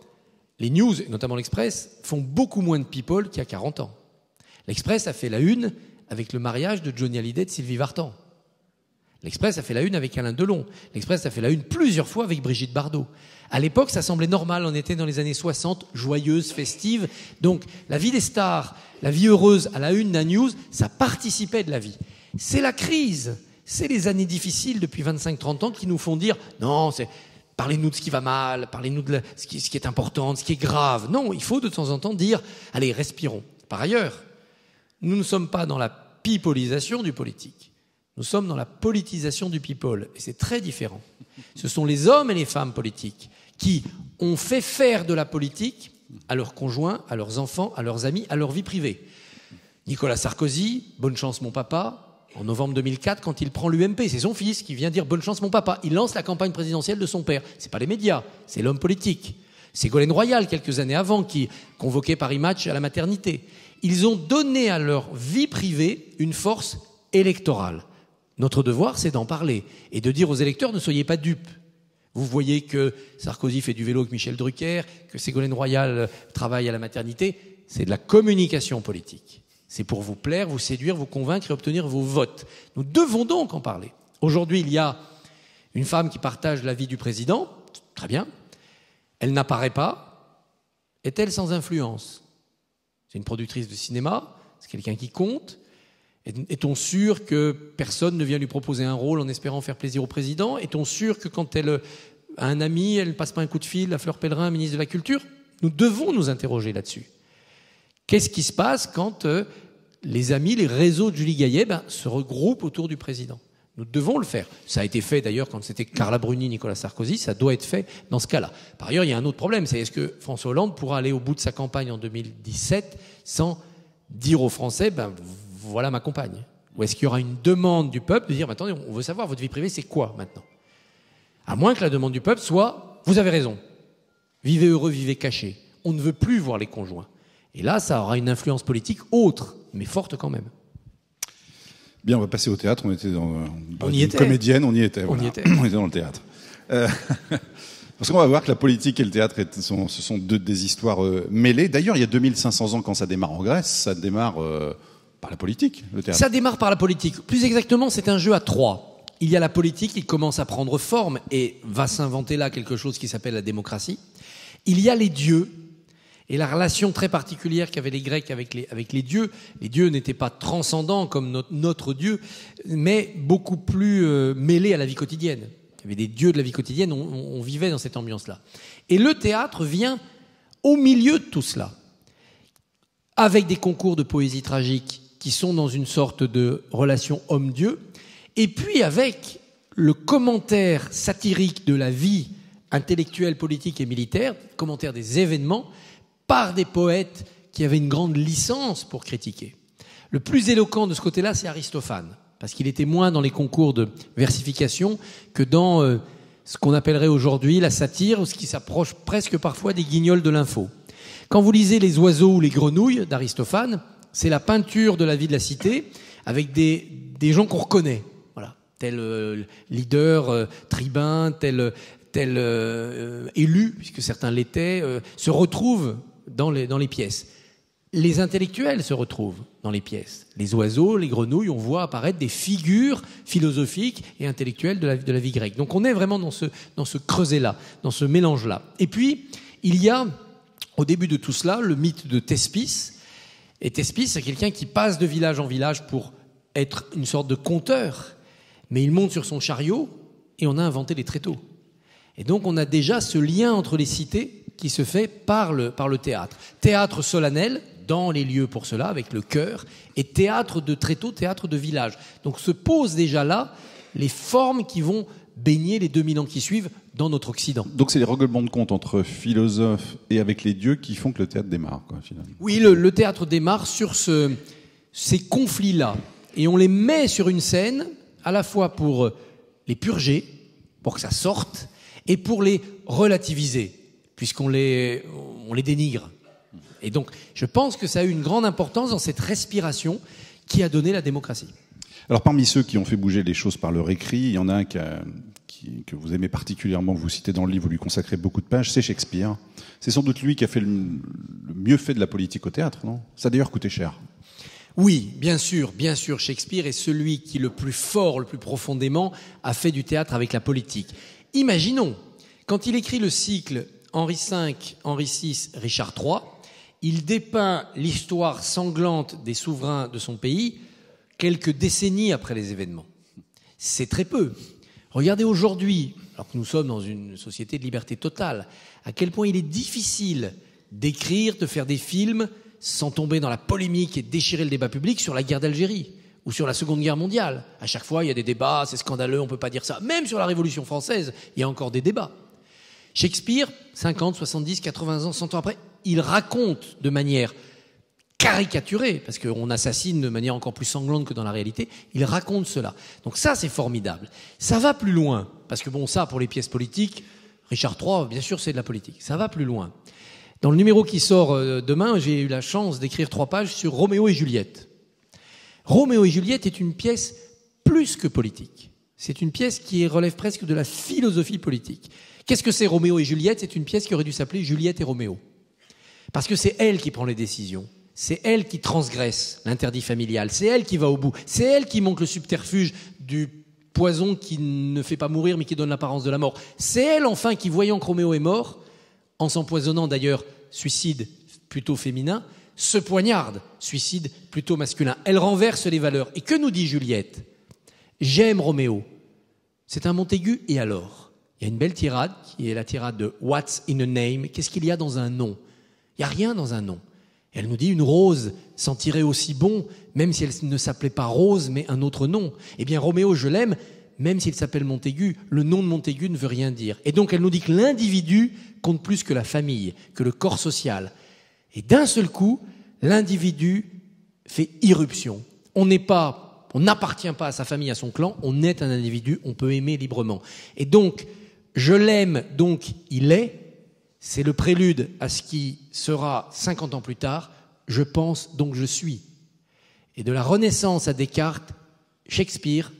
les news, et notamment l'Express, font beaucoup moins de people qu'il y a 40 ans. L'Express a fait la une avec le mariage de Johnny Hallyday et de Sylvie Vartan. L'Express a fait la une avec Alain Delon. L'Express a fait la une plusieurs fois avec Brigitte Bardot. À l'époque, ça semblait normal. On était dans les années 60, joyeuse, festive. Donc, la vie des stars, la vie heureuse à la une d'un news, ça participait de la vie. C'est la crise, c'est les années difficiles depuis 25-30 ans qui nous font dire « Non, parlez-nous de ce qui va mal, parlez-nous de ce qui est important, de ce qui est grave. » Non, il faut de temps en temps dire « Allez, respirons. » Par ailleurs, nous ne sommes pas dans la pipolisation du politique. Nous sommes dans la politisation du people. Et c'est très différent. Ce sont les hommes et les femmes politiques qui ont fait faire de la politique à leurs conjoints, à leurs enfants, à leurs amis, à leur vie privée. Nicolas Sarkozy, bonne chance mon papa, en novembre 2004, quand il prend l'UMP, c'est son fils qui vient dire bonne chance mon papa. Il lance la campagne présidentielle de son père. C'est pas les médias, c'est l'homme politique. C'est Ségolène Royal, quelques années avant, qui convoquait Paris Match à la maternité. Ils ont donné à leur vie privée une force électorale. Notre devoir, c'est d'en parler et de dire aux électeurs, ne soyez pas dupes. Vous voyez que Sarkozy fait du vélo avec Michel Drucker, que Ségolène Royal travaille à la maternité. C'est de la communication politique. C'est pour vous plaire, vous séduire, vous convaincre et obtenir vos votes. Nous devons donc en parler. Aujourd'hui, il y a une femme qui partage la vie du président. Très bien. Elle n'apparaît pas. Est-elle sans influence ? C'est une productrice de cinéma. C'est quelqu'un qui compte. Est-on sûr que personne ne vient lui proposer un rôle en espérant faire plaisir au président ? Est-on sûr que quand elle a un ami, elle ne passe pas un coup de fil à Fleur Pellerin, ministre de la Culture ? Nous devons nous interroger là-dessus. Qu'est-ce qui se passe quand les amis, les réseaux de Julie Gaillet se regroupent autour du président ? Nous devons le faire. Ça a été fait d'ailleurs quand c'était Carla Bruni, Nicolas Sarkozy, ça doit être fait dans ce cas-là. Par ailleurs, il y a un autre problème, c'est est-ce que François Hollande pourra aller au bout de sa campagne en 2017 sans dire aux Français, voilà ma compagne ? Ou est-ce qu'il y aura une demande du peuple de dire, attendez, on veut savoir votre vie privée, c'est quoi maintenant ? À moins que la demande du peuple soit, vous avez raison, vivez heureux, vivez cachés. On ne veut plus voir les conjoints. Et là, ça aura une influence politique autre, mais forte quand même. Bien, on va passer au théâtre. On était dans on y était. Comédienne, on y était. On voilà. y était. On était dans le théâtre. Parce qu'on va voir que la politique et le théâtre, ce sont des histoires mêlées. D'ailleurs, il y a 2500 ans, quand ça démarre en Grèce, ça démarre par la politique, le théâtre. Ça démarre par la politique. Plus exactement, c'est un jeu à 3. Il y a la politique qui commence à prendre forme et va s'inventer là quelque chose qui s'appelle la démocratie. Il y a les dieux. Et la relation très particulière qu'avaient les Grecs avec les dieux. Les dieux n'étaient pas transcendants comme notre Dieu, mais beaucoup plus mêlés à la vie quotidienne. Il y avait des dieux de la vie quotidienne, on vivait dans cette ambiance-là. Et le théâtre vient au milieu de tout cela, avec des concours de poésie tragique qui sont dans une sorte de relation homme-dieu, et puis avec le commentaire satirique de la vie intellectuelle, politique et militaire, commentaire des événements, par des poètes qui avaient une grande licence pour critiquer. Le plus éloquent de ce côté-là, c'est Aristophane, parce qu'il était moins dans les concours de versification que dans ce qu'on appellerait aujourd'hui la satire, ou ce qui s'approche presque parfois des guignols de l'info. Quand vous lisez Les oiseaux ou les grenouilles d'Aristophane, c'est la peinture de la vie de la cité avec des gens qu'on reconnaît. Voilà, tel leader tribun, tel élu, puisque certains l'étaient, se retrouvent dans les pièces. Les intellectuels se retrouvent dans les pièces. Les oiseaux, les grenouilles, on voit apparaître des figures philosophiques et intellectuelles de la vie grecque. Donc on est vraiment dans ce creuset-là, dans ce mélange-là. Et puis, il y a, au début de tout cela, le mythe de Thespis. Et Thespis, c'est quelqu'un qui passe de village en village pour être une sorte de conteur. Mais il monte sur son chariot et on a inventé les tréteaux. Et donc on a déjà ce lien entre les cités qui se fait par le théâtre. Théâtre solennel, dans les lieux pour cela, avec le chœur, et théâtre de tréteaux, théâtre de village. Donc se posent déjà là les formes qui vont baigner les 2000 ans qui suivent dans notre Occident. Donc c'est les règlements de compte entre philosophes et avec les dieux qui font que le théâtre démarre, quoi, finalement. Oui, le théâtre démarre sur ces conflits-là. Et on les met sur une scène, à la fois pour les purger, pour que ça sorte, et pour les relativiser, puisqu'on les dénigre. Et donc, je pense que ça a eu une grande importance dans cette respiration qui a donné la démocratie. Alors, parmi ceux qui ont fait bouger les choses par leur écrit, il y en a un que vous aimez particulièrement, vous citez dans le livre, vous lui consacrez beaucoup de pages, c'est Shakespeare. C'est sans doute lui qui a fait le mieux fait de la politique au théâtre, non? Ça a d'ailleurs coûté cher. Oui, bien sûr, Shakespeare est celui qui le plus fort, le plus profondément, a fait du théâtre avec la politique. Imaginons, quand il écrit le cycle Henri V, Henri VI, Richard III, il dépeint l'histoire sanglante des souverains de son pays quelques décennies après les événements. C'est très peu. Regardez aujourd'hui, alors que nous sommes dans une société de liberté totale, à quel point il est difficile d'écrire, de faire des films sans tomber dans la polémique et déchirer le débat public sur la guerre d'Algérie ou sur la Seconde Guerre mondiale. À chaque fois, il y a des débats, c'est scandaleux, on ne peut pas dire ça. Même sur la Révolution française, il y a encore des débats. Shakespeare, 50, 70, 80 ans, 100 ans après, il raconte de manière caricaturée, parce qu'on assassine de manière encore plus sanglante que dans la réalité, il raconte cela. Donc ça, c'est formidable. Ça va plus loin, parce que bon, ça, pour les pièces politiques, Richard III, bien sûr, c'est de la politique. Ça va plus loin. Dans le numéro qui sort demain, j'ai eu la chance d'écrire 3 pages sur Roméo et Juliette. Roméo et Juliette est une pièce plus que politique. C'est une pièce qui relève presque de la philosophie politique. Qu'est-ce que c'est Roméo et Juliette? C'est une pièce qui aurait dû s'appeler Juliette et Roméo. Parce que c'est elle qui prend les décisions. C'est elle qui transgresse l'interdit familial. C'est elle qui va au bout. C'est elle qui montre le subterfuge du poison qui ne fait pas mourir mais qui donne l'apparence de la mort. C'est elle, enfin, qui, voyant que Roméo est mort, en s'empoisonnant d'ailleurs, suicide plutôt féminin, se poignarde, suicide plutôt masculin. Elle renverse les valeurs. Et que nous dit Juliette? J'aime Roméo. C'est un Montaigu, et alors? Il y a une belle tirade, qui est la tirade de What's in a name? Qu'est-ce qu'il y a dans un nom? Il n'y a rien dans un nom. Et elle nous dit, une rose sentirait aussi bon, même si elle ne s'appelait pas Rose, mais un autre nom. Eh bien, Roméo, je l'aime, même s'il s'appelle Montaigu. Le nom de Montaigu ne veut rien dire. Et donc, elle nous dit que l'individu compte plus que la famille, que le corps social. Et d'un seul coup, l'individu fait irruption. On n'appartient pas à sa famille, à son clan, on est un individu, on peut aimer librement. Et donc, je l'aime, donc il est. C'est le prélude à ce qui sera 50 ans plus tard. Je pense, donc je suis. Et de la Renaissance à Descartes, Shakespeare,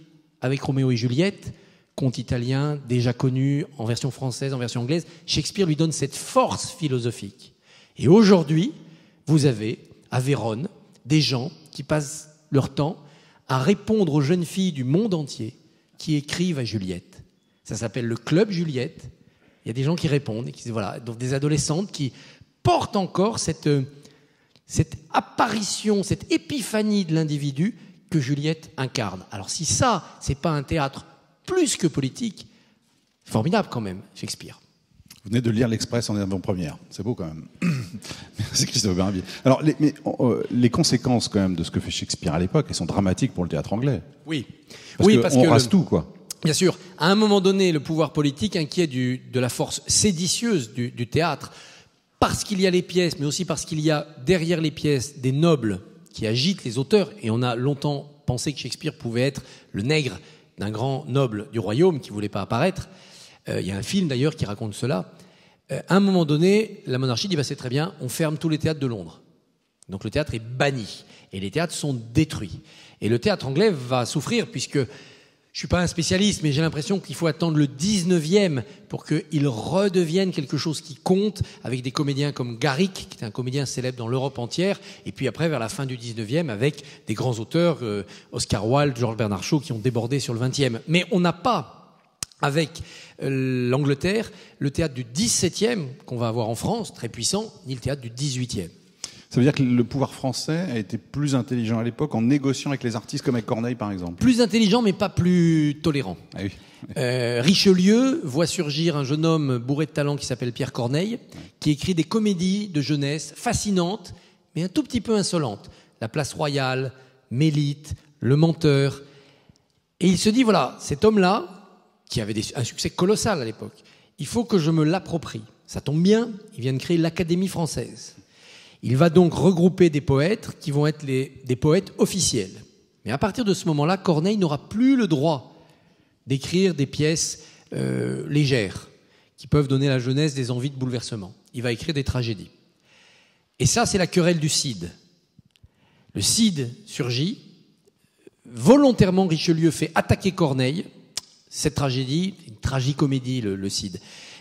avec Roméo et Juliette, conte italien, déjà connu en version française, en version anglaise, Shakespeare lui donne cette force philosophique. Et aujourd'hui, vous avez, à Vérone, des gens qui passent leur temps à répondre aux jeunes filles du monde entier qui écrivent à Juliette. Ça s'appelle le Club Juliette. Il y a des gens qui répondent, et qui, voilà, donc des adolescentes qui portent encore cette apparition, cette épiphanie de l'individu que Juliette incarne. Alors si ça, c'est pas un théâtre plus que politique, formidable quand même, Shakespeare. Vous venez de lire l'Express en avant-première. C'est beau quand même. Merci Christophe Barbier. Alors, les conséquences quand même de ce que fait Shakespeare à l'époque, elles sont dramatiques pour le théâtre anglais. Oui. Parce qu'on rase tout, quoi. Bien sûr. À un moment donné, le pouvoir politique, inquiet de la force séditieuse du théâtre, parce qu'il y a les pièces, mais aussi parce qu'il y a derrière les pièces des nobles qui agitent les auteurs, et on a longtemps pensé que Shakespeare pouvait être le nègre d'un grand noble du royaume qui ne voulait pas apparaître. Il y a un film d'ailleurs qui raconte cela. À un moment donné, la monarchie dit c'est très bien, on ferme tous les théâtres de Londres. Donc le théâtre est banni et les théâtres sont détruits. Et le théâtre anglais va souffrir puisque je suis pas un spécialiste, mais j'ai l'impression qu'il faut attendre le 19e pour qu'il redevienne quelque chose qui compte, avec des comédiens comme Garrick, qui est un comédien célèbre dans l'Europe entière, et puis après, vers la fin du 19e, avec des grands auteurs, Oscar Wilde, Georges Bernard Shaw, qui ont débordé sur le 20e. Mais on n'a pas, avec l'Angleterre, le théâtre du 17e, qu'on va avoir en France, très puissant, ni le théâtre du 18e. Ça veut dire que le pouvoir français a été plus intelligent à l'époque en négociant avec les artistes comme avec Corneille, par exemple. Plus intelligent, mais pas plus tolérant. Ah oui. Richelieu voit surgir un jeune homme bourré de talent qui s'appelle Pierre Corneille, qui écrit des comédies de jeunesse fascinantes, mais un tout petit peu insolentes. La Place Royale, Mélite, Le Menteur. Et il se dit, voilà, cet homme-là, qui avait un succès colossal à l'époque. Il faut que je me l'approprie. Ça tombe bien, il vient de créer l'Académie française. Il va donc regrouper des poètes qui vont être des poètes officiels. Mais à partir de ce moment-là, Corneille n'aura plus le droit d'écrire des pièces légères qui peuvent donner à la jeunesse des envies de bouleversement. Il va écrire des tragédies. Et ça, c'est la querelle du Cid. Le Cid surgit. Volontairement, Richelieu fait attaquer Corneille. Cette tragédie, une tragicomédie, le Cid.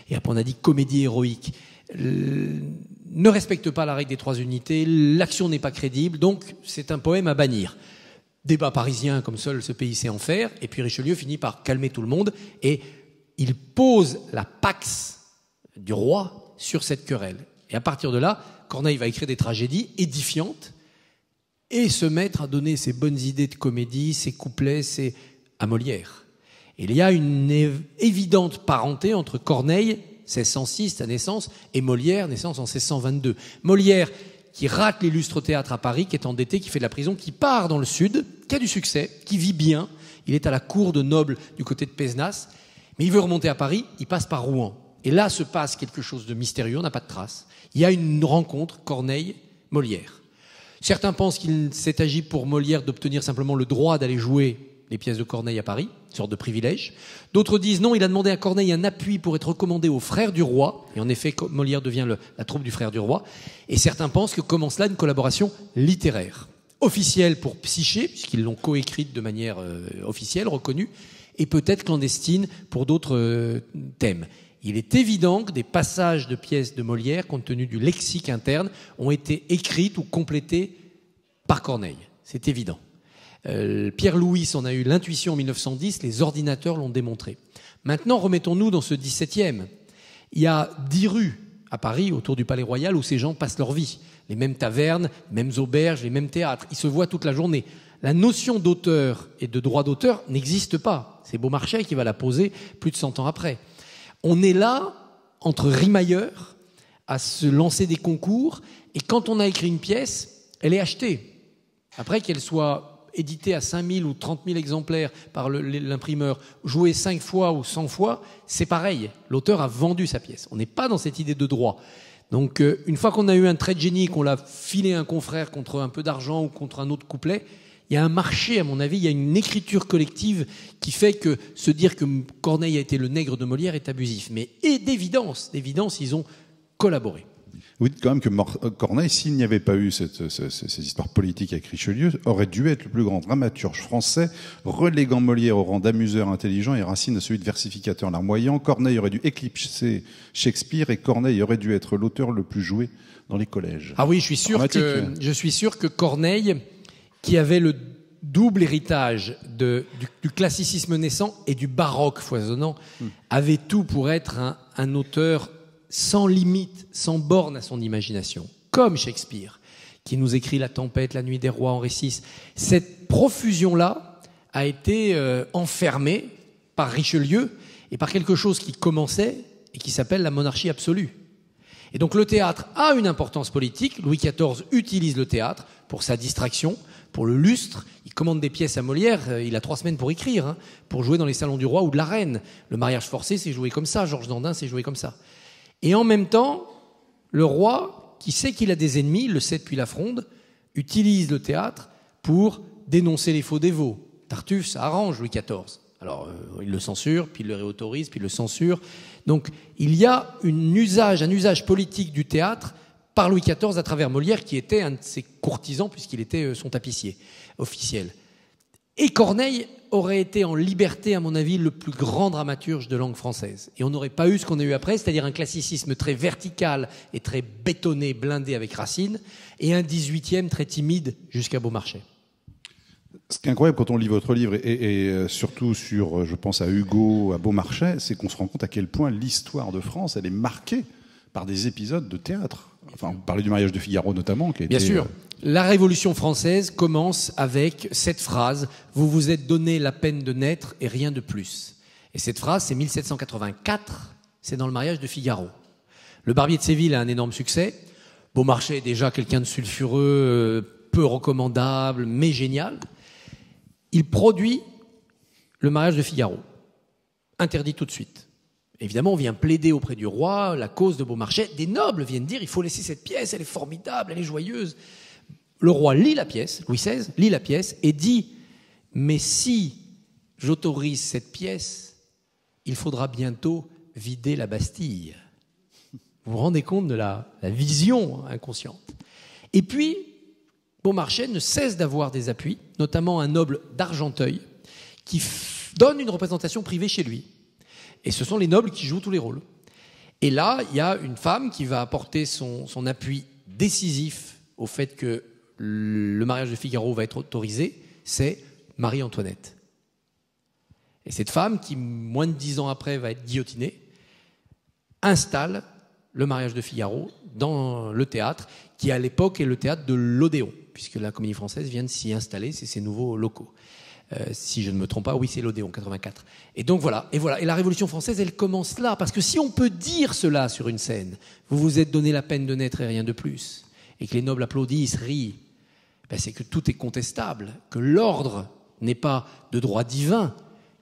Et après, on a dit comédie héroïque. Ne respecte pas la règle des 3 unités, l'action n'est pas crédible, donc c'est un poème à bannir. Débat parisien comme seul ce pays sait en faire, et puis Richelieu finit par calmer tout le monde, et il pose la pax du roi sur cette querelle. Et à partir de là, Corneille va écrire des tragédies édifiantes, et se mettre à donner ses bonnes idées de comédie, ses couplets, à Molière. Et il y a une évidente parenté entre Corneille, 1606, sa naissance, et Molière, naissance en 1622. Molière, qui rate l'illustre théâtre à Paris, qui est endetté, qui fait de la prison, qui part dans le sud, qui a du succès, qui vit bien. Il est à la cour de nobles du côté de Pézenas, mais il veut remonter à Paris, il passe par Rouen. Et là se passe quelque chose de mystérieux, on n'a pas de trace. Il y a une rencontre Corneille-Molière. Certains pensent qu'il s'est agi pour Molière d'obtenir simplement le droit d'aller jouer les pièces de Corneille à Paris, une sorte de privilège. D'autres disent non, il a demandé à Corneille un appui pour être recommandé aux frères du roi. Et en effet, Molière devient la troupe du frère du roi. Et certains pensent que commence là une collaboration littéraire. Officielle pour Psyché, puisqu'ils l'ont coécrite de manière officielle, reconnue, et peut-être clandestine pour d'autres thèmes. Il est évident que des passages de pièces de Molière, compte tenu du lexique interne, ont été écrites ou complétées par Corneille. C'est évident. Pierre Louis en a eu l'intuition en 1910, les ordinateurs l'ont démontré. Maintenant, remettons-nous dans ce 17e. Il y a 10 rues à Paris, autour du Palais Royal, où ces gens passent leur vie. Les mêmes tavernes, les mêmes auberges, les mêmes théâtres. Ils se voient toute la journée. La notion d'auteur et de droit d'auteur n'existe pas. C'est Beaumarchais qui va la poser plus de 100 ans après. On est là, entre rimailleurs, à se lancer des concours, et quand on a écrit une pièce, elle est achetée. Après qu'elle soit édité à 5 000 ou 30 000 exemplaires par l'imprimeur, joué 5 fois ou 100 fois, c'est pareil. L'auteur a vendu sa pièce. On n'est pas dans cette idée de droit. Donc, une fois qu'on a eu un trait de génie, qu'on l'a filé à un confrère contre un peu d'argent ou contre un autre couplet, il y a un marché, à mon avis, il y a une écriture collective qui fait que se dire que Corneille a été le nègre de Molière est abusif. Mais d'évidence, ils ont collaboré. Vous dites quand même que Corneille, s'il n'y avait pas eu ces histoires politiques avec Richelieu, aurait dû être le plus grand dramaturge français, reléguant Molière au rang d'amuseur intelligent et Racine à celui de versificateur larmoyant. Corneille aurait dû éclipser Shakespeare et Corneille aurait dû être l'auteur le plus joué dans les collèges. Ah oui, je suis sûr que Corneille, qui avait le double héritage du classicisme naissant et du baroque foisonnant, avait tout pour être un auteur sans limite, sans borne à son imagination, comme Shakespeare, qui nous écrit La Tempête, La Nuit des Rois, Henri VI. Cette profusion-là a été enfermée par Richelieu et par quelque chose qui commençait et qui s'appelle la monarchie absolue. Et donc le théâtre a une importance politique. Louis XIV utilise le théâtre pour sa distraction, pour le lustre. Il commande des pièces à Molière, il a 3 semaines pour écrire, pour jouer dans les salons du roi ou de la reine. Le mariage forcé, c'est joué comme ça. Georges Dandin, c'est joué comme ça. Et en même temps, le roi, qui sait qu'il a des ennemis, il le sait depuis la Fronde, utilise le théâtre pour dénoncer les faux dévots. Tartuffe, ça arrange Louis XIV. Alors, il le censure, puis il le réautorise, puis il le censure. Donc, il y a un usage politique du théâtre par Louis XIV à travers Molière, qui était un de ses courtisans, puisqu'il était son tapissier officiel. Et Corneille aurait été en liberté, à mon avis, le plus grand dramaturge de langue française. Et on n'aurait pas eu ce qu'on a eu après, c'est-à-dire un classicisme très vertical et très bétonné, blindé avec Racine, et un 18e très timide jusqu'à Beaumarchais. Ce qui est incroyable quand on lit votre livre, et surtout sur, je pense à Hugo, à Beaumarchais, c'est qu'on se rend compte à quel point l'histoire de France, elle est marquée par des épisodes de théâtre. Enfin, vous parlez du mariage de Figaro notamment. Qui a Bien été, sûr. La Révolution française commence avec cette phrase « Vous vous êtes donné la peine de naître et rien de plus ». Et cette phrase, c'est 1784, c'est dans le mariage de Figaro. Le Barbier de Séville a un énorme succès. Beaumarchais est déjà quelqu'un de sulfureux, peu recommandable, mais génial. Il produit le mariage de Figaro. interdit tout de suite. Évidemment, on vient plaider auprès du roi la cause de Beaumarchais. Des nobles viennent dire il faut laisser cette pièce, elle est formidable, elle est joyeuse. Le roi lit la pièce, Louis XVI lit la pièce et dit mais si j'autorise cette pièce, il faudra bientôt vider la Bastille. Vous vous rendez compte de la vision inconsciente. Et puis, Beaumarchais ne cesse d'avoir des appuis, notamment un noble d'Argenteuil, qui donne une représentation privée chez lui. Et ce sont les nobles qui jouent tous les rôles. Et là, il y a une femme qui va apporter son appui décisif au fait que le mariage de Figaro va être autorisé, c'est Marie-Antoinette. Et cette femme, qui moins de 10 ans après va être guillotinée, installe le mariage de Figaro dans le théâtre, qui à l'époque est le théâtre de l'Odéon, puisque la Comédie Française vient de s'y installer, c'est ses nouveaux locaux. Si je ne me trompe pas, oui, c'est l'Odéon, 84. Et donc voilà. Et la Révolution française, elle commence là, parce que si on peut dire cela sur une scène, vous vous êtes donné la peine de naître et rien de plus, et que les nobles applaudissent, rient, ben c'est que tout est contestable, que l'ordre n'est pas de droit divin,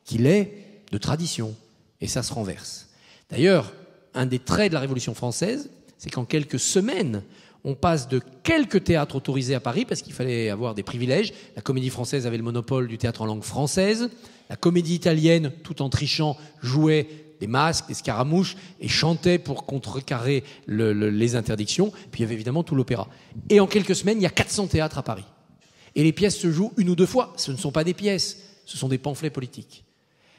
qu'il est de tradition. Et ça se renverse. D'ailleurs, un des traits de la Révolution française, c'est qu'en quelques semaines, on passe de quelques théâtres autorisés à Paris, parce qu'il fallait avoir des privilèges. La Comédie Française avait le monopole du théâtre en langue française. La Comédie Italienne, tout en trichant, jouait des masques, des scaramouches, et chantait pour contrecarrer les interdictions. Puis il y avait évidemment tout l'opéra. Et en quelques semaines, il y a 400 théâtres à Paris. Et les pièces se jouent une ou deux fois. Ce ne sont pas des pièces, ce sont des pamphlets politiques.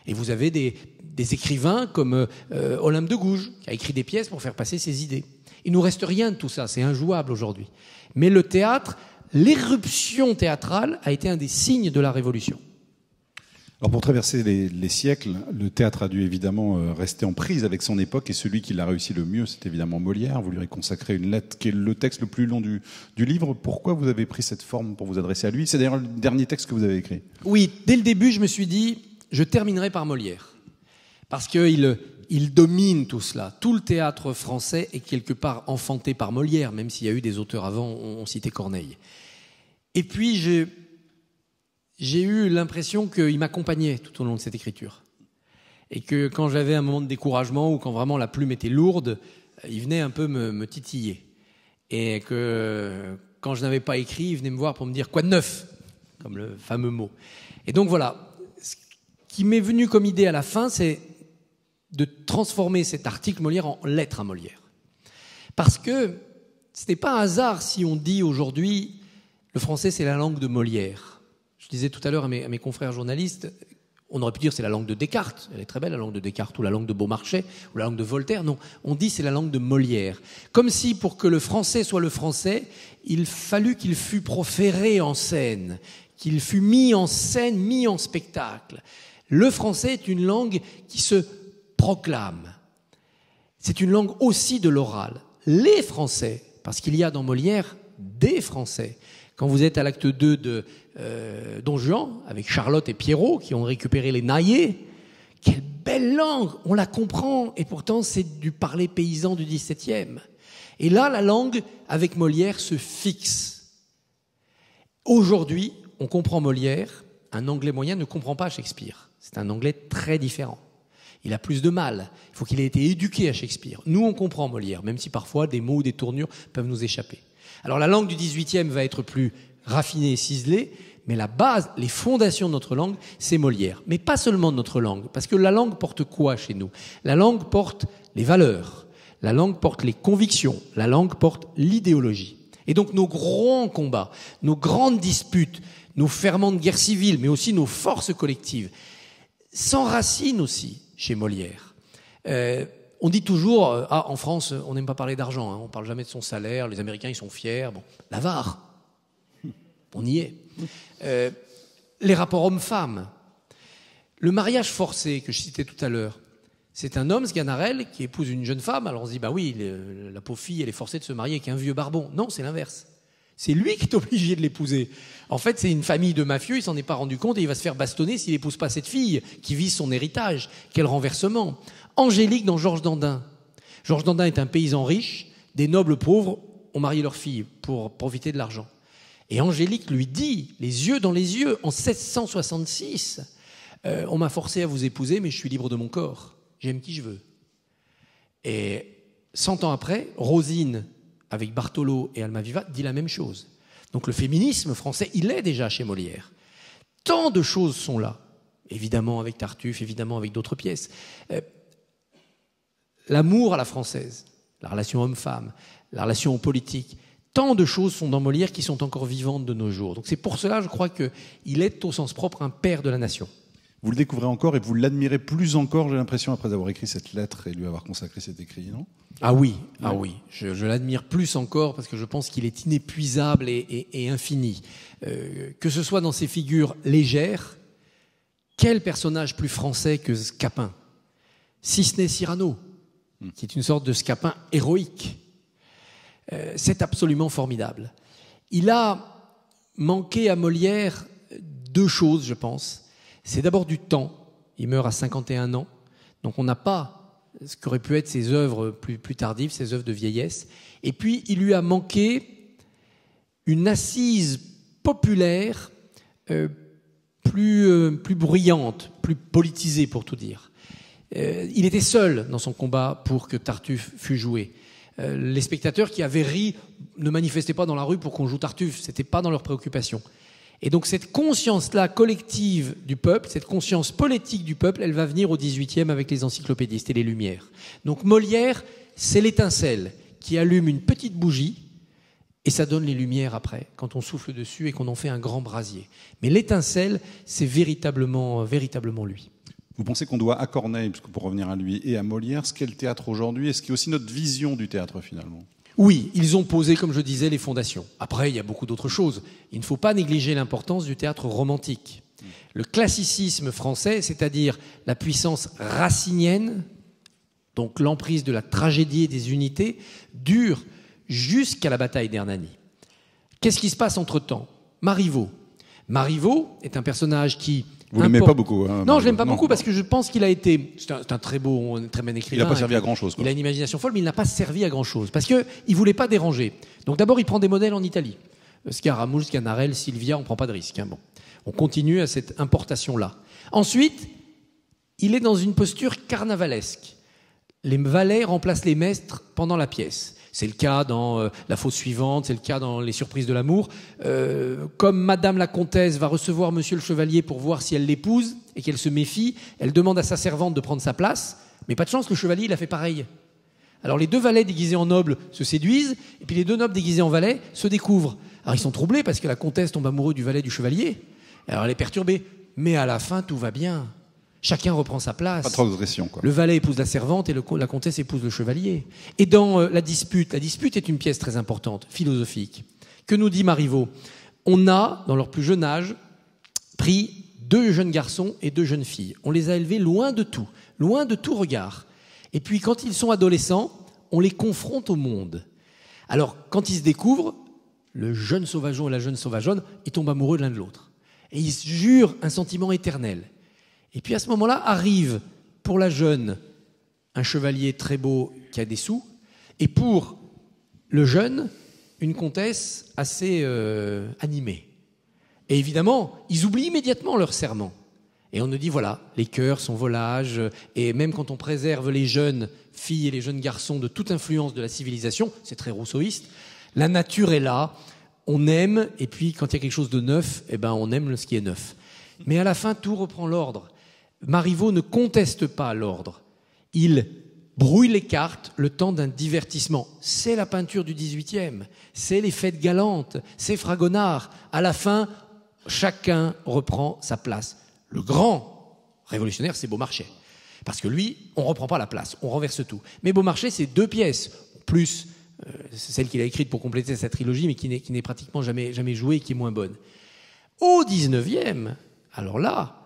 Et vous avez des écrivains comme Olympe de Gouges, qui a écrit des pièces pour faire passer ses idées. Il ne nous reste rien de tout ça, c'est injouable aujourd'hui. Mais le théâtre, l'éruption théâtrale a été un des signes de la Révolution. Alors pour traverser les siècles, le théâtre a dû évidemment rester en prise avec son époque, et celui qui l'a réussi le mieux, c'est évidemment Molière. Vous lui avez consacré une lettre qui est le texte le plus long du livre. Pourquoi vous avez pris cette forme pour vous adresser à lui? C'est d'ailleurs le dernier texte que vous avez écrit. Oui, dès le début, je me suis dit, je terminerai par Molière. Parce qu'il domine tout cela. Tout le théâtre français est quelque part enfanté par Molière, même s'il y a eu des auteurs avant, on citait Corneille. Et puis, j'ai eu l'impression qu'il m'accompagnait tout au long de cette écriture. Et que quand j'avais un moment de découragement ou quand vraiment la plume était lourde, il venait un peu me titiller. Et que quand je n'avais pas écrit, il venait me voir pour me dire « quoi de neuf ?» comme le fameux mot. Et donc voilà, ce qui m'est venu comme idée à la fin, c'est de transformer cet article Molière en lettre à Molière. Parce que ce n'est pas un hasard si on dit aujourd'hui le français c'est la langue de Molière. Je disais tout à l'heure à mes confrères journalistes, on aurait pu dire c'est la langue de Descartes, elle est très belle la langue de Descartes, ou la langue de Beaumarchais, ou la langue de Voltaire. Non, on dit c'est la langue de Molière. Comme si pour que le français soit le français, il fallut qu'il fût proféré en scène, qu'il fût mis en scène, mis en spectacle. Le français est une langue qui se proclame. C'est une langue aussi de l'oral. Les Français, parce qu'il y a dans Molière des Français. Quand vous êtes à l'acte 2 de Don Juan, avec Charlotte et Pierrot, qui ont récupéré les naillés, quelle belle langue, on la comprend, et pourtant c'est du parler paysan du XVIIe. Et là, la langue, avec Molière, se fixe. Aujourd'hui, on comprend Molière, un Anglais moyen ne comprend pas Shakespeare. C'est un Anglais très différent. Il a plus de mal. Il faut qu'il ait été éduqué à Shakespeare. Nous, on comprend Molière, même si parfois des mots ou des tournures peuvent nous échapper. Alors la langue du XVIIIe va être plus raffinée et ciselée, mais la base, les fondations de notre langue, c'est Molière. Mais pas seulement de notre langue, parce que la langue porte quoi chez nous? La langue porte les valeurs, la langue porte les convictions, la langue porte l'idéologie. Et donc nos grands combats, nos grandes disputes, nos ferments de guerre civile, mais aussi nos forces collectives, s'enracinent aussi chez Molière. On dit toujours, en France, on n'aime pas parler d'argent, hein, on ne parle jamais de son salaire, les Américains, ils sont fiers. Bon, l'avare, on y est. Les rapports hommes-femmes. Le mariage forcé, que je citais tout à l'heure, c'est un homme, Sganarelle, qui épouse une jeune femme. Alors on se dit, bah oui, la pauvre fille, elle est forcée de se marier avec un vieux barbon. Non, c'est l'inverse. C'est lui qui est obligé de l'épouser. En fait, c'est une famille de mafieux, il s'en est pas rendu compte et il va se faire bastonner s'il n'épouse pas cette fille qui vise son héritage. Quel renversement. Angélique dans Georges Dandin. Georges Dandin est un paysan riche, des nobles pauvres ont marié leur fille pour profiter de l'argent. Et Angélique lui dit, les yeux dans les yeux, en 1666, On m'a forcé à vous épouser, mais je suis libre de mon corps. J'aime qui je veux. Et 100 ans après, Rosine, avec Bartholo et Almaviva, dit la même chose. Donc le féminisme français, il est déjà chez Molière. Tant de choses sont là. Évidemment avec Tartuffe, évidemment avec d'autres pièces. L'amour à la française, la relation homme-femme, la relation politique, tant de choses sont dans Molière qui sont encore vivantes de nos jours. Donc c'est pour cela, je crois qu'il est au sens propre un père de la nation. Vous le découvrez encore et vous l'admirez plus encore, j'ai l'impression, après avoir écrit cette lettre et lui avoir consacré cet écrit, non ? Ah oui, je l'admire plus encore parce que je pense qu'il est inépuisable et infini. Que ce soit dans ses figures légères, quel personnage plus français que Scapin ? Si ce n'est Cyrano, qui est une sorte de Scapin héroïque. C'est absolument formidable. Il a manqué à Molière 2 choses, je pense. C'est d'abord du temps. Il meurt à 51 ans. Donc on n'a pas ce qu'auraient pu être ses œuvres plus tardives, ses œuvres de vieillesse. Et puis il lui a manqué une assise populaire plus bruyante, plus politisée pour tout dire. Il était seul dans son combat pour que Tartuffe fût joué. Les spectateurs qui avaient ri ne manifestaient pas dans la rue pour qu'on joue Tartuffe, c'était pas dans leurs préoccupations. Et donc cette conscience-là collective du peuple, cette conscience politique du peuple, elle va venir au XVIIIe avec les encyclopédistes et les Lumières. Donc Molière, c'est l'étincelle qui allume une petite bougie et ça donne les lumières après, quand on souffle dessus et qu'on en fait un grand brasier. Mais l'étincelle, c'est véritablement lui. Vous pensez qu'on doit à Corneille, parce que pour revenir à lui, et à Molière, ce qu'est le théâtre aujourd'hui, et ce qui est aussi notre vision du théâtre finalement ? Oui, ils ont posé, comme je disais, les fondations. Après, il y a beaucoup d'autres choses. Il ne faut pas négliger l'importance du théâtre romantique. Le classicisme français, c'est-à-dire la puissance racinienne, donc l'emprise de la tragédie et des unités, dure jusqu'à la bataille d'Hernani. Qu'est-ce qui se passe entre-temps ? Marivaux. Marivaux est un personnage qui... Vous ne l'aimez pas beaucoup, hein, non, je l'aime pas beaucoup parce que je pense qu'il a été... C'est un très bon écrivain. Il n'a pas servi à grand-chose. Il a une imagination folle, mais il n'a pas servi à grand-chose. Parce qu'il ne voulait pas déranger. Donc d'abord, il prend des modèles en Italie. Scaramouche, Sganarelle, Sylvia, on ne prend pas de risque. Bon. On continue à cette importation-là. Ensuite, il est dans une posture carnavalesque. Les valets remplacent les maîtres pendant la pièce. C'est le cas dans La Fosse suivante, c'est le cas dans Les Surprises de l'amour. Comme Madame la Comtesse va recevoir Monsieur le Chevalier pour voir si elle l'épouse et qu'elle se méfie, elle demande à sa servante de prendre sa place, mais pas de chance, le Chevalier, il a fait pareil. Alors les 2 valets déguisés en nobles se séduisent, et puis les 2 nobles déguisés en valets se découvrent. Alors ils sont troublés parce que la Comtesse tombe amoureuse du valet du Chevalier. Alors elle est perturbée, mais à la fin, tout va bien. Chacun reprend sa place. Pas de transgression, quoi. Le valet épouse la servante et la comtesse épouse le chevalier. Et dans la dispute est une pièce très importante, philosophique. Que nous dit Marivaux ? On a, dans leur plus jeune âge, pris 2 jeunes garçons et 2 jeunes filles. On les a élevés loin de tout regard. Et puis quand ils sont adolescents, on les confronte au monde. Alors quand ils se découvrent, le jeune sauvageon et la jeune sauvageonne, ils tombent amoureux de l'un de l'autre. Et ils se jurent un sentiment éternel. Et puis à ce moment-là, arrive pour la jeune un chevalier très beau qui a des sous, et pour le jeune, une comtesse assez animée. Et évidemment, ils oublient immédiatement leur serment. Et on nous dit, voilà, les cœurs sont volages, et même quand on préserve les jeunes filles et les jeunes garçons de toute influence de la civilisation, c'est très rousseauiste, la nature est là, on aime, et puis quand il y a quelque chose de neuf, eh ben on aime ce qui est neuf. Mais à la fin, tout reprend l'ordre. Marivaux ne conteste pas l'ordre. Il brouille les cartes le temps d'un divertissement. C'est la peinture du XVIIIe, c'est les fêtes galantes, c'est Fragonard. À la fin, chacun reprend sa place. Le grand révolutionnaire, c'est Beaumarchais. Parce que lui, on ne reprend pas la place, on renverse tout. Mais Beaumarchais, c'est 2 pièces, plus c'est celle qu'il a écrite pour compléter sa trilogie, mais qui n'est pratiquement jamais jouée et qui est moins bonne. Au XIXe, alors là,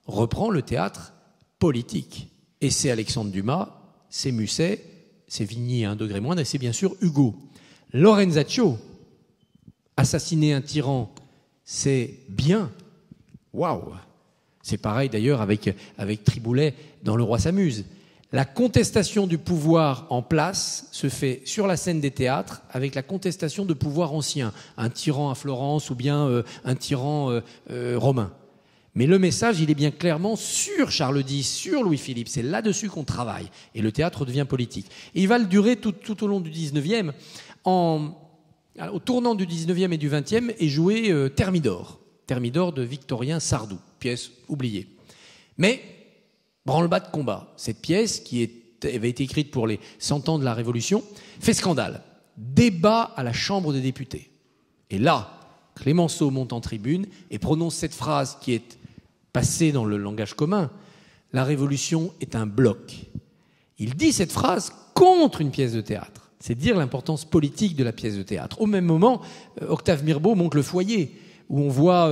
reprend le théâtre politique. Et c'est Alexandre Dumas, c'est Musset, c'est Vigny à 1 degré moindre, et c'est bien sûr Hugo. Lorenzaccio, assassiner un tyran, c'est bien. Waouh! C'est pareil d'ailleurs avec Triboulet dans Le Roi s'amuse. La contestation du pouvoir en place se fait sur la scène des théâtres avec la contestation de pouvoir ancien, un tyran à Florence ou bien un tyran romain. Mais le message, il est bien clairement sur Charles X, sur Louis-Philippe. C'est là-dessus qu'on travaille. Et le théâtre devient politique. Et il va le durer tout au long du 19e. Au tournant du 19e et du 20e est joué Thermidor. Thermidor de Victorien Sardou. Pièce oubliée. Mais, branle-bas de combat. Cette pièce, qui avait été écrite pour les 100 ans de la Révolution, fait scandale. Débat à la Chambre des députés. Et là, Clémenceau monte en tribune et prononce cette phrase qui est passée dans le langage commun. La Révolution est un bloc. Il dit cette phrase contre une pièce de théâtre. C'est dire l'importance politique de la pièce de théâtre. Au même moment, Octave Mirbeau monte Le Foyer, où on voit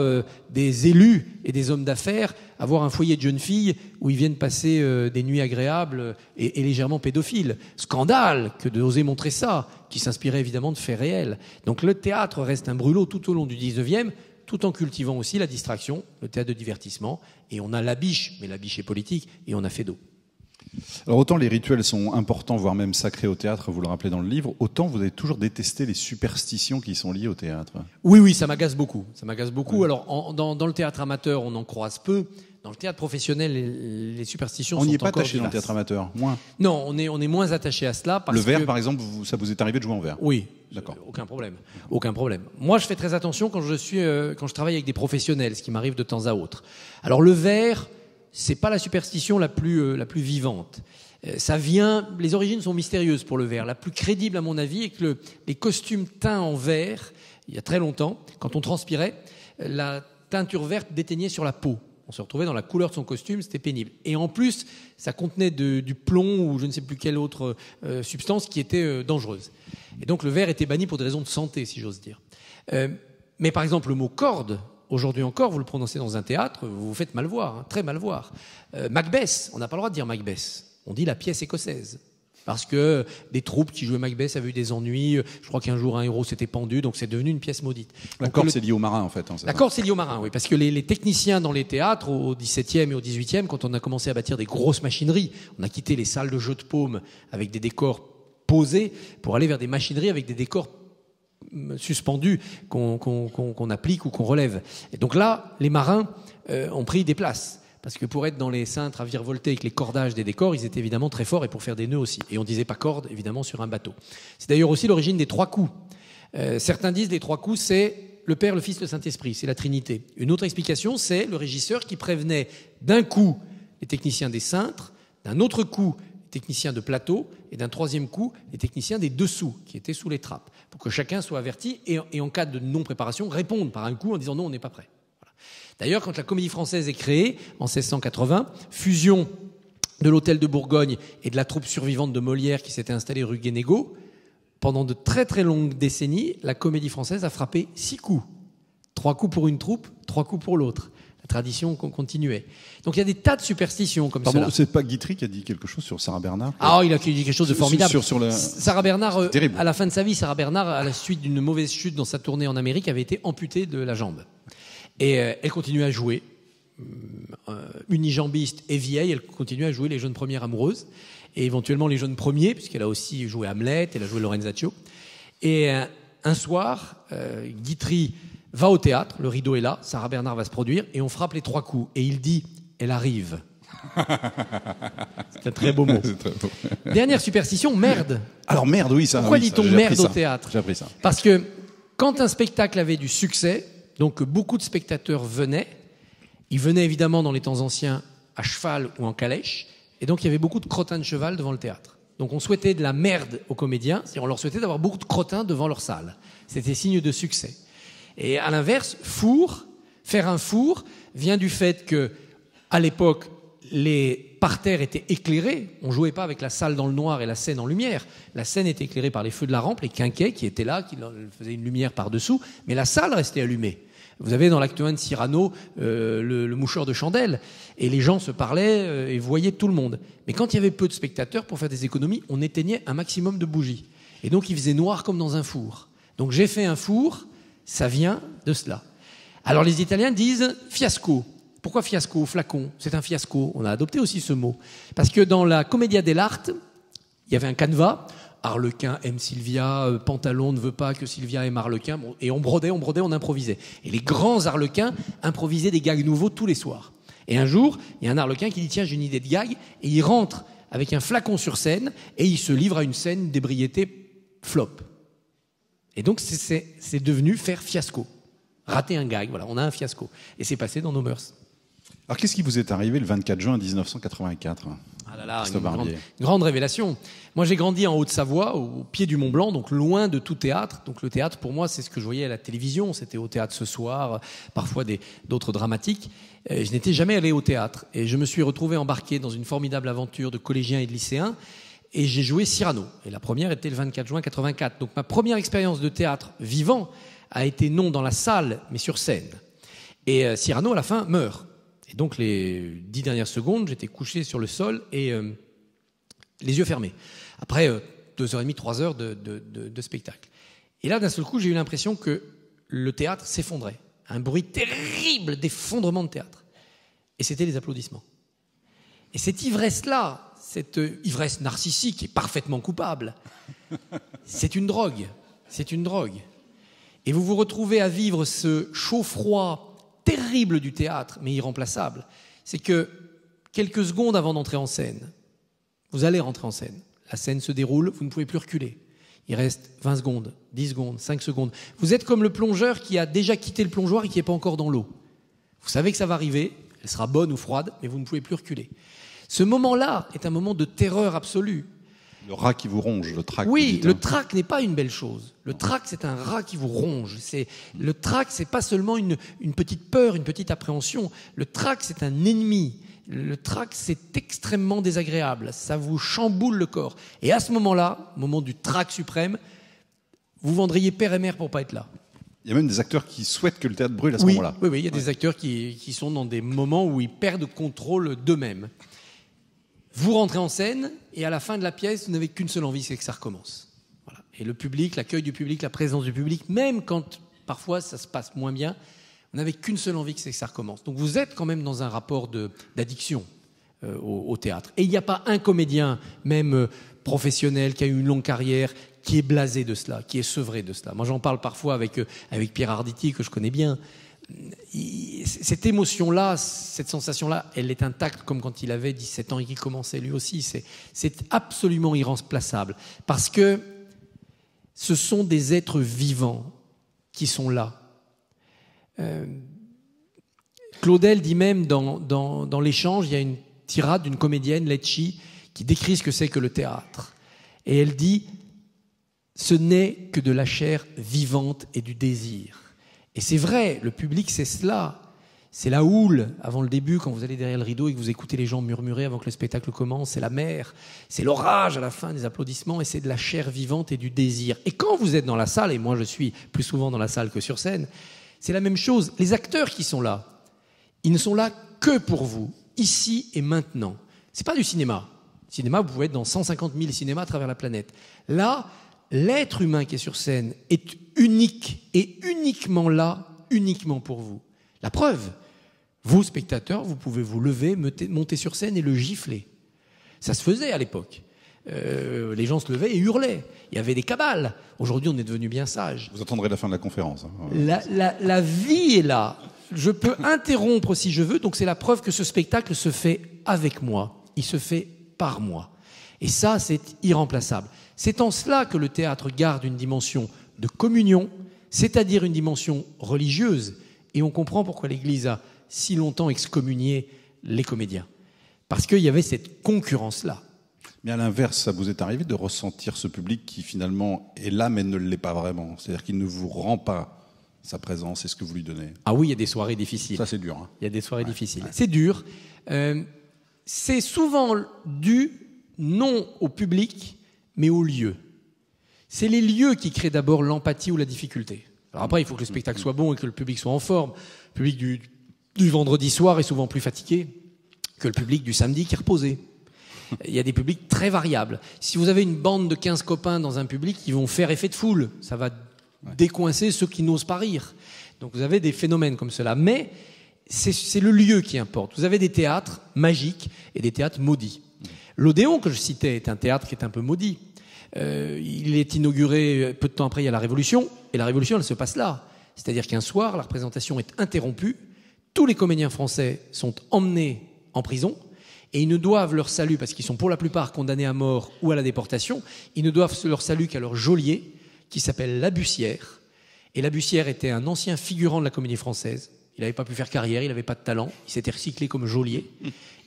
des élus et des hommes d'affaires avoir un foyer de jeunes filles où ils viennent passer des nuits agréables et légèrement pédophiles. Scandale que d'oser montrer ça, qui s'inspirait évidemment de faits réels. Donc le théâtre reste un brûlot tout au long du 19e, tout en cultivant aussi la distraction, le théâtre de divertissement. Et on a la biche, mais la biche est politique, et on a Feydeau. Alors autant les rituels sont importants, voire même sacrés au théâtre, vous le rappelez dans le livre, autant vous avez toujours détesté les superstitions qui sont liées au théâtre. Oui, ça m'agace beaucoup. Ça m'agace beaucoup. Oui. Alors dans le théâtre amateur, on en croise peu. Dans le théâtre professionnel, les superstitions sont encore On n'y est pas attaché vivaces. dans le théâtre amateur, moins. Non, on est moins attaché à cela. Parce le verre, que... par exemple, ça vous est arrivé de jouer en verre? Oui. D'accord. Aucun problème. Aucun problème. Moi, je fais très attention quand je travaille avec des professionnels, ce qui m'arrive de temps à autre. Alors le verre, c'est pas la superstition la plus vivante. Ça vient, les origines sont mystérieuses pour le verre. La plus crédible, à mon avis, est que les costumes teints en vert, il y a très longtemps, quand on transpirait, la teinture verte déteignait sur la peau. On se retrouvait dans la couleur de son costume, c'était pénible. Et en plus, ça contenait du plomb ou je ne sais plus quelle autre substance qui était dangereuse. Et donc le verre était banni pour des raisons de santé, si j'ose dire. Mais par exemple, le mot corde, aujourd'hui encore, vous le prononcez dans un théâtre, vous vous faites mal voir, hein, très mal voir. Macbeth, on n'a pas le droit de dire Macbeth. On dit la pièce écossaise. Parce que des troupes qui jouaient Macbeth avaient eu des ennuis. Je crois qu'un jour, un héros s'était pendu, donc c'est devenu une pièce maudite. La corde, c'est lié aux marins, en fait. Hein, la corde, c'est lié aux marins, oui. Parce que les techniciens dans les théâtres, au XVIIe et au XVIIIe, quand on a commencé à bâtir des grosses machineries, on a quitté les salles de jeux de paume avec des décors posés pour aller vers des machineries avec des décors suspendus qu'on applique ou qu'on relève. Et donc là, les marins ont pris des places. Parce que pour être dans les cintres à virevolter avec les cordages des décors, ils étaient évidemment très forts et pour faire des nœuds aussi. Et on disait pas corde, évidemment, sur un bateau. C'est d'ailleurs aussi l'origine des 3 coups. Certains disent les 3 coups, c'est le Père, le Fils, le Saint-Esprit, c'est la Trinité. Une autre explication, c'est le régisseur qui prévenait d'un coup les techniciens des cintres, d'un autre coup les techniciens de plateau et d'un troisième coup les techniciens des dessous, qui étaient sous les trappes, pour que chacun soit averti et en cas de non-préparation, répondre par un coup en disant non, on n'est pas prêt. D'ailleurs, quand la Comédie Française est créée, en 1680, fusion de l'Hôtel de Bourgogne et de la troupe survivante de Molière qui s'était installée rue Guénégaud, pendant de très très longues décennies, la Comédie Française a frappé 6 coups. 3 coups pour une troupe, 3 coups pour l'autre. La tradition continuait. Donc il y a des tas de superstitions comme ça. C'est pas Guitry qui a dit quelque chose sur Sarah Bernard? Ah, il a dit quelque chose de formidable. Sarah Bernard, à la fin de sa vie, Sarah Bernard, à la suite d'une mauvaise chute dans sa tournée en Amérique, avait été amputée de la jambe. Et elle continue à jouer, unijambiste et vieille, elle continue à jouer les jeunes premières amoureuses, et éventuellement les jeunes premiers, puisqu'elle a aussi joué Hamlet, elle a joué Lorenzaccio. Et un soir, Guitry va au théâtre, le rideau est là, Sarah Bernard va se produire, et on frappe les 3 coups. Et il dit « Elle arrive ». C'est un très beau mot. Très beau. Dernière superstition, merde. Alors merde, oui, ça. Pourquoi oui, dit-on merde au théâtre? J'ai appris ça. Parce que quand un spectacle avait du succès, donc beaucoup de spectateurs venaient. Ils venaient évidemment dans les temps anciens à cheval ou en calèche. Et donc il y avait beaucoup de crottins de cheval devant le théâtre. Donc on souhaitait de la merde aux comédiens, c'est-à-dire on leur souhaitait d'avoir beaucoup de crottins devant leur salle. C'était signe de succès. Et à l'inverse, faire un four vient du fait que, à l'époque, les parterres étaient éclairés. On ne jouait pas avec la salle dans le noir et la scène en lumière. La scène était éclairée par les feux de la rampe, les quinquets qui étaient là, qui faisaient une lumière par-dessous, mais la salle restait allumée. Vous avez dans l'acte 1 de Cyrano le moucheur de chandelle, et les gens se parlaient et voyaient tout le monde. Mais quand il y avait peu de spectateurs, pour faire des économies, on éteignait un maximum de bougies. Et donc il faisait noir comme dans un four. Donc j'ai fait un four, ça vient de cela. Alors les Italiens disent fiasco. Pourquoi fiasco? Flacon, c'est un fiasco. On a adopté aussi ce mot. Parce que dans la Commedia dell'arte, il y avait un canevas, Harlequin aime Sylvia, Pantalon ne veut pas que Sylvia aime Harlequin. Bon, et on brodait, on improvisait. Et les grands Harlequins improvisaient des gags nouveaux tous les soirs. Et un jour, il y a un Harlequin qui dit tiens, j'ai une idée de gag, et il rentre avec un flacon sur scène et il se livre à une scène d'ébriété flop. Et donc c'est devenu faire fiasco. Rater un gag, voilà, on a un fiasco. Et c'est passé dans nos mœurs. Alors qu'est-ce qui vous est arrivé le 24 juin 1984 ? Ah là là, une grande révélation. Moi, j'ai grandi en Haute-Savoie, au pied du Mont-Blanc, donc loin de tout théâtre. Donc le théâtre, pour moi, c'est ce que je voyais à la télévision. C'était au théâtre ce soir, parfois d'autres dramatiques. Je n'étais jamais allé au théâtre. Et je me suis retrouvé embarqué dans une formidable aventure de collégiens et de lycéens. Et j'ai joué Cyrano. Et la première était le 24 juin 84. Donc ma première expérience de théâtre vivant a été non dans la salle, mais sur scène. Et Cyrano, à la fin, meurt. Et donc, les 10 dernières secondes, j'étais couché sur le sol et les yeux fermés. Après 2h30, 3h de spectacle. Et là, d'un seul coup, j'ai eu l'impression que le théâtre s'effondrait. Un bruit terrible d'effondrement de théâtre. Et c'était les applaudissements. Et cette ivresse-là, cette ivresse narcissique est parfaitement coupable. C'est une drogue. C'est une drogue. Et vous vous retrouvez à vivre ce chaud-froid terrible du théâtre, mais irremplaçable. C'est que quelques secondes avant d'entrer en scène, vous allez rentrer en scène. La scène se déroule, vous ne pouvez plus reculer. Il reste 20 secondes, 10 secondes, 5 secondes. Vous êtes comme le plongeur qui a déjà quitté le plongeoir et qui n'est pas encore dans l'eau. Vous savez que ça va arriver, elle sera bonne ou froide, mais vous ne pouvez plus reculer. Ce moment-là est un moment de terreur absolue. Le rat qui vous ronge, le trac. Oui, le trac n'est pas une belle chose. Le trac, c'est un rat qui vous ronge. Le trac, c'est pas seulement une petite peur, une petite appréhension. Le trac, c'est un ennemi. Le trac, c'est extrêmement désagréable. Ça vous chamboule le corps. Et à ce moment-là, au moment du trac suprême, vous vendriez père et mère pour pas être là. Il y a même des acteurs qui souhaitent que le théâtre brûle à ce moment-là. Oui, il y a des acteurs qui sont dans des moments où ils perdent contrôle d'eux-mêmes. Vous rentrez en scène et à la fin de la pièce, vous n'avez qu'une seule envie, c'est que ça recommence. Voilà. Et le public, l'accueil du public, la présence du public, même quand parfois ça se passe moins bien, vous n'avez qu'une seule envie, c'est que ça recommence. Donc vous êtes quand même dans un rapport d'addiction au théâtre. Et il n'y a pas un comédien, même professionnel, qui a eu une longue carrière, qui est blasé de cela, qui est sevré de cela. Moi j'en parle parfois avec Pierre Arditi, que je connais bien. Cette émotion-là, cette sensation-là, elle est intacte comme quand il avait 17 ans et qu'il commençait lui aussi. C'est absolument irremplaçable parce que ce sont des êtres vivants qui sont là. Claudel dit même dans l'échange, il y a une tirade d'une comédienne, Lecci, qui décrit ce que c'est que le théâtre. Et elle dit « Ce n'est que de la chair vivante et du désir ». Et c'est vrai, le public, c'est cela. C'est la houle avant le début, quand vous allez derrière le rideau et que vous écoutez les gens murmurer avant que le spectacle commence. C'est la mer, c'est l'orage à la fin des applaudissements et c'est de la chair vivante et du désir. Et quand vous êtes dans la salle, et moi je suis plus souvent dans la salle que sur scène, c'est la même chose. Les acteurs qui sont là, ils ne sont là que pour vous, ici et maintenant. C'est pas du cinéma. Cinéma, vous pouvez être dans 150 000 cinémas à travers la planète. Là, l'être humain qui est sur scène est unique et uniquement là, uniquement pour vous. La preuve, vous, spectateurs, vous pouvez vous lever, monter sur scène et le gifler. Ça se faisait à l'époque. Les gens se levaient et hurlaient. Il y avait des cabales. Aujourd'hui, on est devenu bien sages. Vous attendrez la fin de la conférence. La vie est là. Je peux interrompre si je veux. Donc c'est la preuve que ce spectacle se fait avec moi. Il se fait par moi. Et ça, c'est irremplaçable. C'est en cela que le théâtre garde une dimension de communion, c'est-à-dire une dimension religieuse. Et on comprend pourquoi l'Église a si longtemps excommunié les comédiens. Parce qu'il y avait cette concurrence-là. Mais à l'inverse, ça vous est arrivé de ressentir ce public qui finalement est là mais ne l'est pas vraiment. C'est-à-dire qu'il ne vous rend pas sa présence et ce que vous lui donnez. Ah oui, il y a des soirées difficiles. Ça, c'est dur. Hein. Il y a des soirées difficiles. Ouais. C'est dur. C'est souvent dû non au public, mais au lieu. C'est les lieux qui créent d'abord l'empathie ou la difficulté. Alors après, il faut que le spectacle soit bon et que le public soit en forme. Le public du vendredi soir est souvent plus fatigué que le public du samedi qui est reposé. Il y a des publics très variables. Si vous avez une bande de 15 copains dans un public, ils vont faire effet de foule. Ça va décoincer ceux qui n'osent pas rire. Donc vous avez des phénomènes comme cela. Mais c'est le lieu qui importe. Vous avez des théâtres magiques et des théâtres maudits. L'Odéon que je citais est un théâtre qui est un peu maudit. Il est inauguré peu de temps après, il y a la Révolution, et la Révolution, elle se passe là. C'est-à-dire qu'un soir, la représentation est interrompue, tous les comédiens français sont emmenés en prison, et ils ne doivent leur salut, parce qu'ils sont pour la plupart condamnés à mort ou à la déportation, ils ne doivent leur salut qu'à leur geôlier, qui s'appelle Labussière. Et Labussière était un ancien figurant de la comédie française. Il n'avait pas pu faire carrière, il n'avait pas de talent, il s'était recyclé comme geôlier.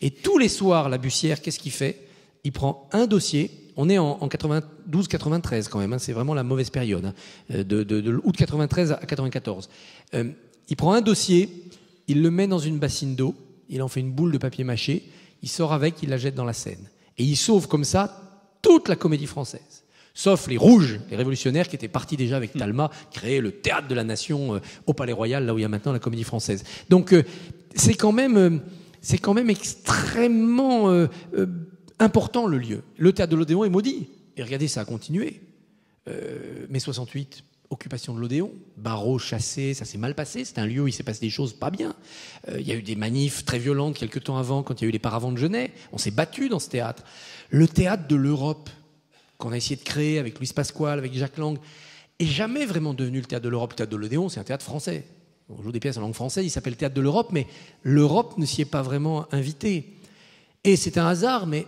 Et tous les soirs, Labussière, qu'est-ce qu'il fait? Il prend un dossier, on est en 92-93 quand même, hein, c'est vraiment la mauvaise période, hein, de août 93 à 94. Il prend un dossier, il le met dans une bassine d'eau, il en fait une boule de papier mâché, il sort avec, il la jette dans la Seine. Et il sauve comme ça toute la comédie française. Sauf les Rouges, les révolutionnaires qui étaient partis déjà avec Talma, créer le théâtre de la nation au Palais Royal, là où il y a maintenant la comédie française. Donc c'est quand même extrêmement important le lieu. Le théâtre de l'Odéon est maudit. Et regardez, ça a continué. Mai 68, occupation de l'Odéon, barreaux chassés, ça s'est mal passé. C'est un lieu où il s'est passé des choses pas bien. Il y a eu des manifs très violentes quelques temps avant, quand il y a eu les paravents de Genève. On s'est battu dans ce théâtre. Le théâtre de l'Europe, qu'on a essayé de créer avec Louis Pasquale, avec Jacques Lang, est jamais vraiment devenu le théâtre de l'Europe. Le théâtre de l'Odéon, c'est un théâtre français. On joue des pièces en langue française, il s'appelle théâtre de l'Europe, mais l'Europe ne s'y est pas vraiment invitée. Et c'est un hasard, mais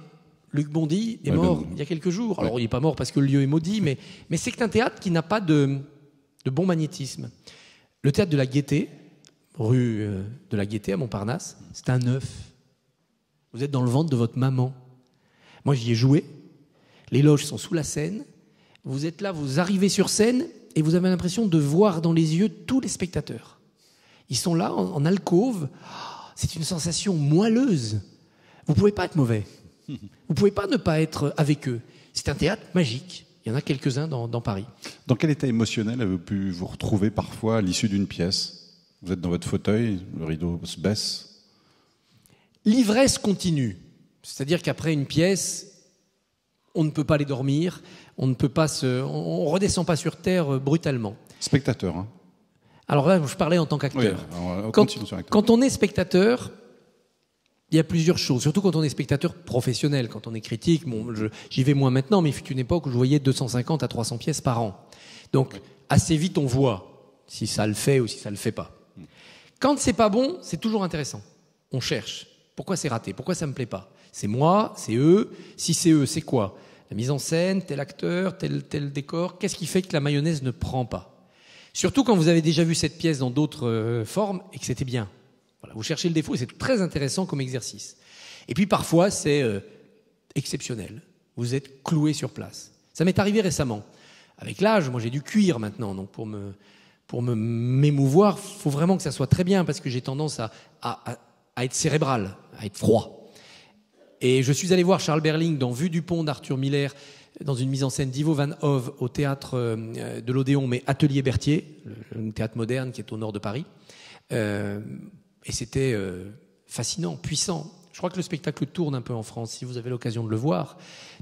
Luc Bondy est mort il y a quelques jours. Alors il n'est pas mort parce que le lieu est maudit, mais c'est un théâtre qui n'a pas de bon magnétisme. Le théâtre de la Gaîté, rue de la Gaîté à Montparnasse, c'est un œuf. Vous êtes dans le ventre de votre maman. Moi j'y ai joué. Les loges sont sous la scène. Vous êtes là, vous arrivez sur scène et vous avez l'impression de voir dans les yeux tous les spectateurs. Ils sont là en alcôve. C'est une sensation moelleuse. Vous ne pouvez pas être mauvais. Vous ne pouvez pas ne pas être avec eux. C'est un théâtre magique. Il y en a quelques-uns dans Paris. Dans quel état émotionnel avez-vous pu vous retrouver parfois à l'issue d'une pièce? Vous êtes dans votre fauteuil, le rideau se baisse. L'ivresse continue. C'est-à-dire qu'après une pièce, on ne peut pas aller dormir, on redescend pas sur terre brutalement. Spectateur, hein. Alors là, je parlais en tant qu'acteur. Oui, quand on est spectateur, il y a plusieurs choses, surtout quand on est spectateur professionnel. Quand on est critique, j'y vais moins maintenant, mais il fut une époque où je voyais 250 à 300 pièces par an. Donc, assez vite, on voit si ça le fait ou si ça le fait pas. Quand c'est pas bon, c'est toujours intéressant. On cherche. Pourquoi c'est raté? Pourquoi ça me plaît pas? C'est moi, c'est eux. Si c'est eux, c'est quoi? La mise en scène, tel acteur, tel décor. Qu'est-ce qui fait que la mayonnaise ne prend pas? Surtout quand vous avez déjà vu cette pièce dans d'autres formes et que c'était bien. Voilà, vous cherchez le défaut et c'est très intéressant comme exercice. Et puis parfois, c'est exceptionnel. Vous êtes cloué sur place. Ça m'est arrivé récemment. Avec l'âge, moi j'ai du cuir maintenant, donc pour m'émouvoir, il faut vraiment que ça soit très bien parce que j'ai tendance à être cérébral, à être froid. Et je suis allé voir Charles Berling dans Vue du Pont d'Arthur Miller, dans une mise en scène d'Ivo Van Hove au théâtre de l'Odéon, mais Atelier Berthier, le théâtre moderne qui est au nord de Paris. Et c'était fascinant, puissant. Je crois que le spectacle tourne un peu en France, si vous avez l'occasion de le voir.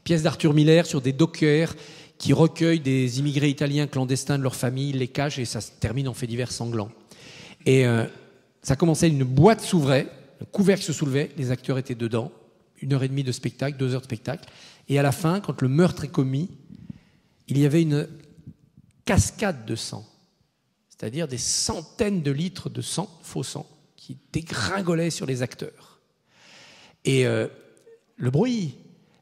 Pièce d'Arthur Miller sur des dockers qui recueillent des immigrés italiens clandestins de leur famille, les cachent et ça se termine en faits divers sanglants. Et ça commençait, une boîte s'ouvrait, un couvercle se soulevait, les acteurs étaient dedans. 1h30 de spectacle, 2 heures de spectacle. Et à la fin, quand le meurtre est commis, il y avait une cascade de sang. C'est-à-dire des centaines de litres de sang, faux sang, qui dégringolaient sur les acteurs. Et le bruit,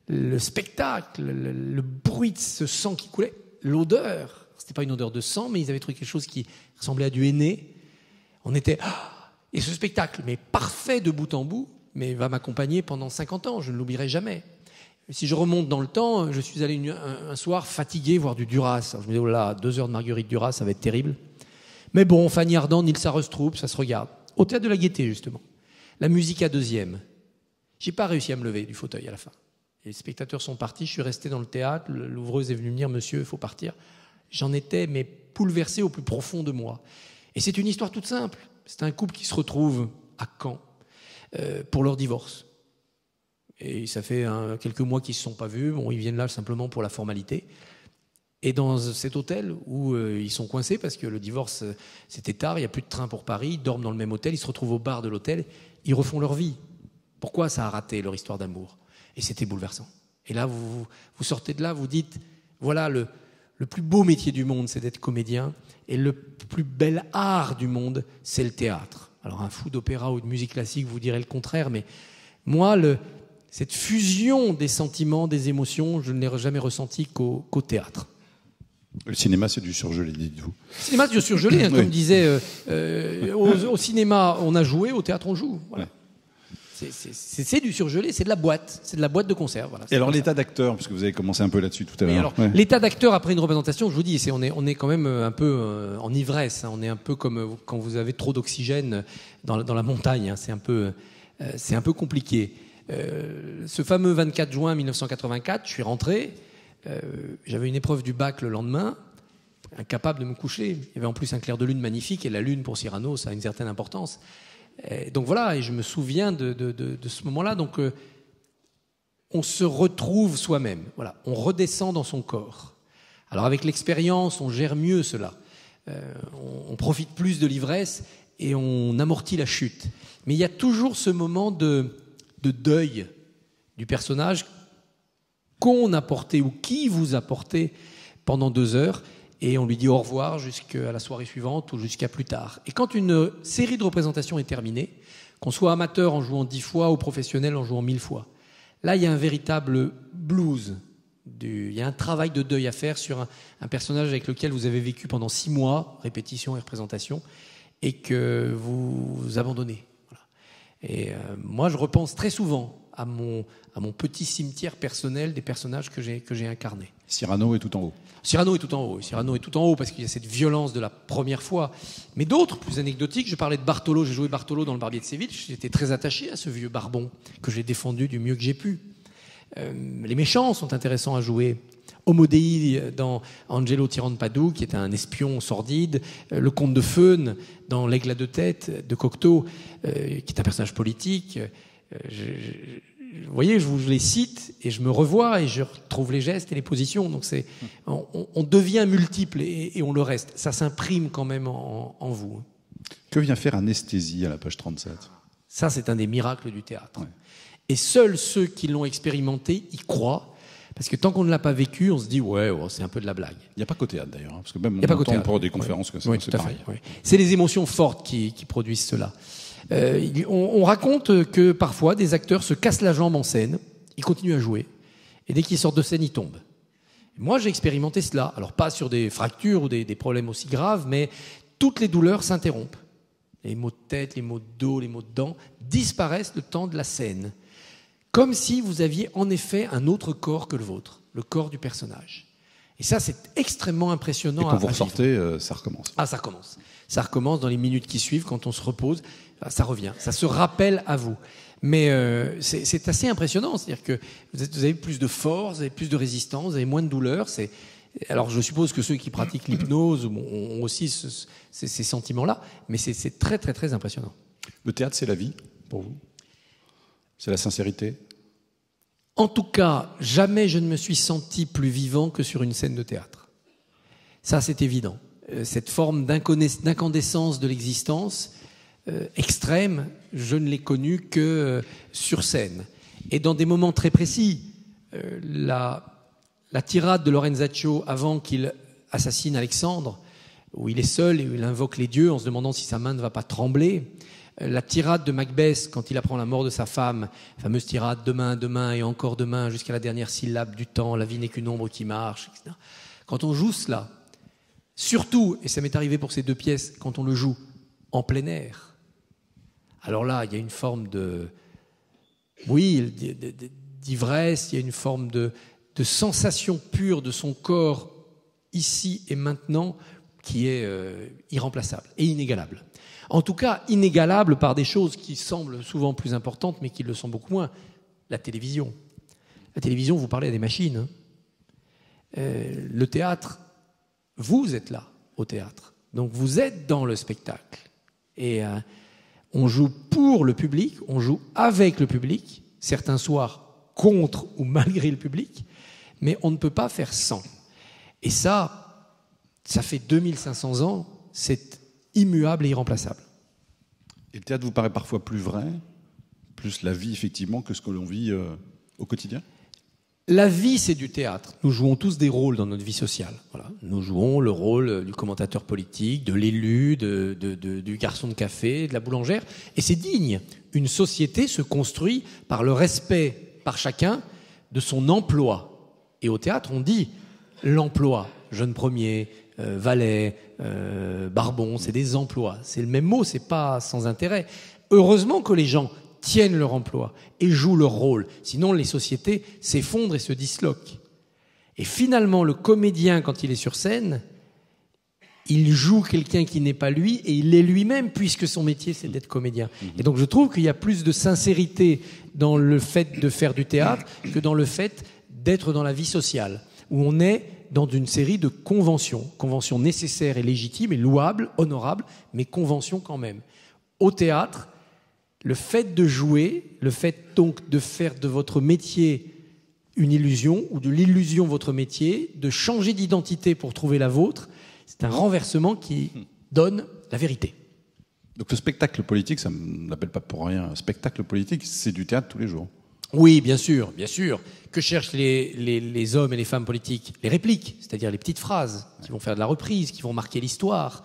le spectacle, le bruit de ce sang qui coulait, l'odeur, c'était pas une odeur de sang, mais ils avaient trouvé quelque chose qui ressemblait à du henné. On était... Et ce spectacle, mais parfait de bout en bout, mais va m'accompagner pendant 50 ans, je ne l'oublierai jamais. Si je remonte dans le temps, je suis allé un soir fatigué voir du Duras. Alors je me dis, oh là, 2 heures de Marguerite Duras, ça va être terrible. Mais bon, Fanny Ardant, Nils Arestrup, ça se regarde. Au théâtre de la Gaîté, justement. La musique à deuxième. J'ai pas réussi à me lever du fauteuil à la fin. Et les spectateurs sont partis, je suis resté dans le théâtre, l'ouvreuse est venue me dire, monsieur, il faut partir. J'en étais, mais bouleversé au plus profond de moi. Et c'est une histoire toute simple. C'est un couple qui se retrouve à Caen pour leur divorce. Et ça fait quelques mois qu'ils ne se sont pas vus. Bon, ils viennent là simplement pour la formalité. Et dans cet hôtel où ils sont coincés parce que le divorce, c'était tard, il n'y a plus de train pour Paris, ils dorment dans le même hôtel, ils se retrouvent au bar de l'hôtel, ils refont leur vie. Pourquoi ça a raté leur histoire d'amour? Et c'était bouleversant. Et là, vous sortez de là, vous dites, Voilà le plus beau métier du monde, c'est d'être comédien. Et le plus bel art du monde, c'est le théâtre. Alors un fou d'opéra ou de musique classique vous dirait le contraire, mais moi, cette fusion des sentiments, des émotions, je ne l'ai jamais ressenti qu'au théâtre. Le cinéma, c'est du surgelé, dites-vous. Le cinéma, c'est du surgelé, hein, Oui. comme disait, au cinéma, on a joué, au théâtre, on joue. Voilà. Ouais. C'est du surgelé, c'est de la boîte de conserve. Voilà, Et alors l'état d'acteur, parce que vous avez commencé un peu là-dessus tout à l'heure. Alors, l'état d'acteur après une représentation, je vous dis, on est quand même un peu en ivresse. Hein, on est un peu comme quand vous avez trop d'oxygène dans la montagne. Hein, c'est un peu compliqué. Ce fameux 24 juin 1984, je suis rentré. J'avais une épreuve du bac le lendemain, incapable de me coucher. Il y avait en plus un clair de lune magnifique, et la lune pour Cyrano, ça a une certaine importance. Donc voilà, et je me souviens de ce moment-là. Donc on se retrouve soi-même. Voilà, on redescend dans son corps. Alors avec l'expérience, on gère mieux cela. On profite plus de l'ivresse et on amortit la chute. Mais il y a toujours ce moment de deuil du personnage qu'on a porté ou qui vous a porté pendant 2 heures. Et on lui dit au revoir jusqu'à la soirée suivante ou jusqu'à plus tard. Et quand une série de représentations est terminée, qu'on soit amateur en jouant 10 fois ou professionnel en jouant 1000 fois, là, il y a un véritable blues. Il y a un travail de deuil à faire sur un personnage avec lequel vous avez vécu pendant 6 mois, répétition et représentation, et que vous abandonnez. Voilà. Et moi, je repense très souvent à mon petit cimetière personnel des personnages que j'ai incarnés. Cyrano est tout en haut. Cyrano est tout en haut. Cyrano est tout en haut parce qu'il y a cette violence de la première fois. Mais d'autres, plus anecdotiques, je parlais de Bartolo, j'ai joué Bartolo dans Le Barbier de Séville, j'étais très attaché à ce vieux barbon que j'ai défendu du mieux que j'ai pu. Les méchants sont intéressants à jouer. Homo Dei dans Angelo Tirampadoù, qui est un espion sordide. Le comte de Feun dans L'Aigle à 2 têtes de Cocteau, qui est un personnage politique. Vous voyez, je vous les cite et je me revois et je retrouve les gestes et les positions. Donc on devient multiple et on le reste. Ça s'imprime quand même en vous. Que vient faire Anesthésie à la page 37 ? Ça, c'est un des miracles du théâtre. Ouais. Et seuls ceux qui l'ont expérimenté y croient. Parce que tant qu'on ne l'a pas vécu, on se dit ouais, c'est un peu de la blague. Il n'y a pas qu'au théâtre d'ailleurs, parce que même Il y a pas on qu'au entend théâtre. pour des conférences que Oui, c'est tout à pareil. fait, oui. C'est les émotions fortes qui produisent cela. On raconte que parfois des acteurs se cassent la jambe en scène, ils continuent à jouer, et dès qu'ils sortent de scène, ils tombent. Moi, j'ai expérimenté cela. Alors pas sur des fractures ou des problèmes aussi graves, mais toutes les douleurs s'interrompent. Les maux de tête, les maux de dos, les maux de dents disparaissent le temps de la scène. Comme si vous aviez en effet un autre corps que le vôtre, le corps du personnage. Et ça, c'est extrêmement impressionnant. Et quand vous à vivre. ressortez, ça recommence. Ah, ça recommence. Ça recommence dans les minutes qui suivent, quand on se repose, ça revient. Ça se rappelle à vous. Mais c'est assez impressionnant. C'est-à-dire que vous avez plus de force, vous avez plus de résistance, vous avez moins de douleur. Alors, je suppose que ceux qui pratiquent l'hypnose ont aussi ces sentiments-là. Mais c'est très, très, très impressionnant. Le théâtre, c'est la vie pour vous ? C'est la sincérité ? En tout cas, jamais je ne me suis senti plus vivant que sur une scène de théâtre. Ça, c'est évident. Cette forme d'incandescence de l'existence extrême, je ne l'ai connue que sur scène. Et dans des moments très précis. La tirade de Lorenzaccio avant qu'il assassine Alexandre, où il est seul et où il invoque les dieux en se demandant si sa main ne va pas trembler. La tirade de Macbeth quand il apprend la mort de sa femme, fameuse tirade « demain, demain et encore demain jusqu'à la dernière syllabe du temps, la vie n'est qu'une ombre qui marche », etc. Quand on joue cela, surtout, et ça m'est arrivé pour ces 2 pièces, quand on le joue en plein air, alors là, il y a une forme d'ivresse, il y a une forme de sensation pure de son corps ici et maintenant qui est irremplaçable et inégalable. En tout cas, inégalable par des choses qui semblent souvent plus importantes, mais qui le sont beaucoup moins. La télévision. La télévision, vous parlez à des machines. Le théâtre, vous êtes là, au théâtre. Donc vous êtes dans le spectacle. Et on joue pour le public, on joue avec le public, certains soirs contre ou malgré le public, mais on ne peut pas faire sans. Et ça fait 2500 ans, c'est immuable et irremplaçable. Et le théâtre vous paraît parfois plus vrai, plus la vie effectivement, que ce que l'on vit au quotidien ? La vie, c'est du théâtre. Nous jouons tous des rôles dans notre vie sociale. Voilà. Nous jouons le rôle du commentateur politique, de l'élu, du garçon de café, de la boulangère. Et c'est digne. Une société se construit par le respect par chacun de son emploi. Et au théâtre, on dit l'emploi. Jeune premier, valet, barbon, c'est des emplois. C'est le même mot, c'est pas sans intérêt. Heureusement que les gens tiennent leur emploi et jouent leur rôle. Sinon, les sociétés s'effondrent et se disloquent. Et finalement, le comédien, quand il est sur scène, il joue quelqu'un qui n'est pas lui et il l'est lui-même puisque son métier, c'est d'être comédien. Et donc, je trouve qu'il y a plus de sincérité dans le fait de faire du théâtre que dans le fait d'être dans la vie sociale, où on est dans une série de conventions. Conventions nécessaires et légitimes et louables, honorables, mais conventions quand même. Au théâtre, le fait de jouer, le fait donc de faire de votre métier une illusion, ou de l'illusion votre métier, de changer d'identité pour trouver la vôtre, c'est un renversement qui donne la vérité. Donc le spectacle politique, ça ne l'appelle pas pour rien. Un spectacle politique, c'est du théâtre tous les jours. Oui, bien sûr, bien sûr. Que cherchent les hommes et les femmes politiques? Les répliques, c'est-à-dire les petites phrases qui vont faire de la reprise, qui vont marquer l'histoire.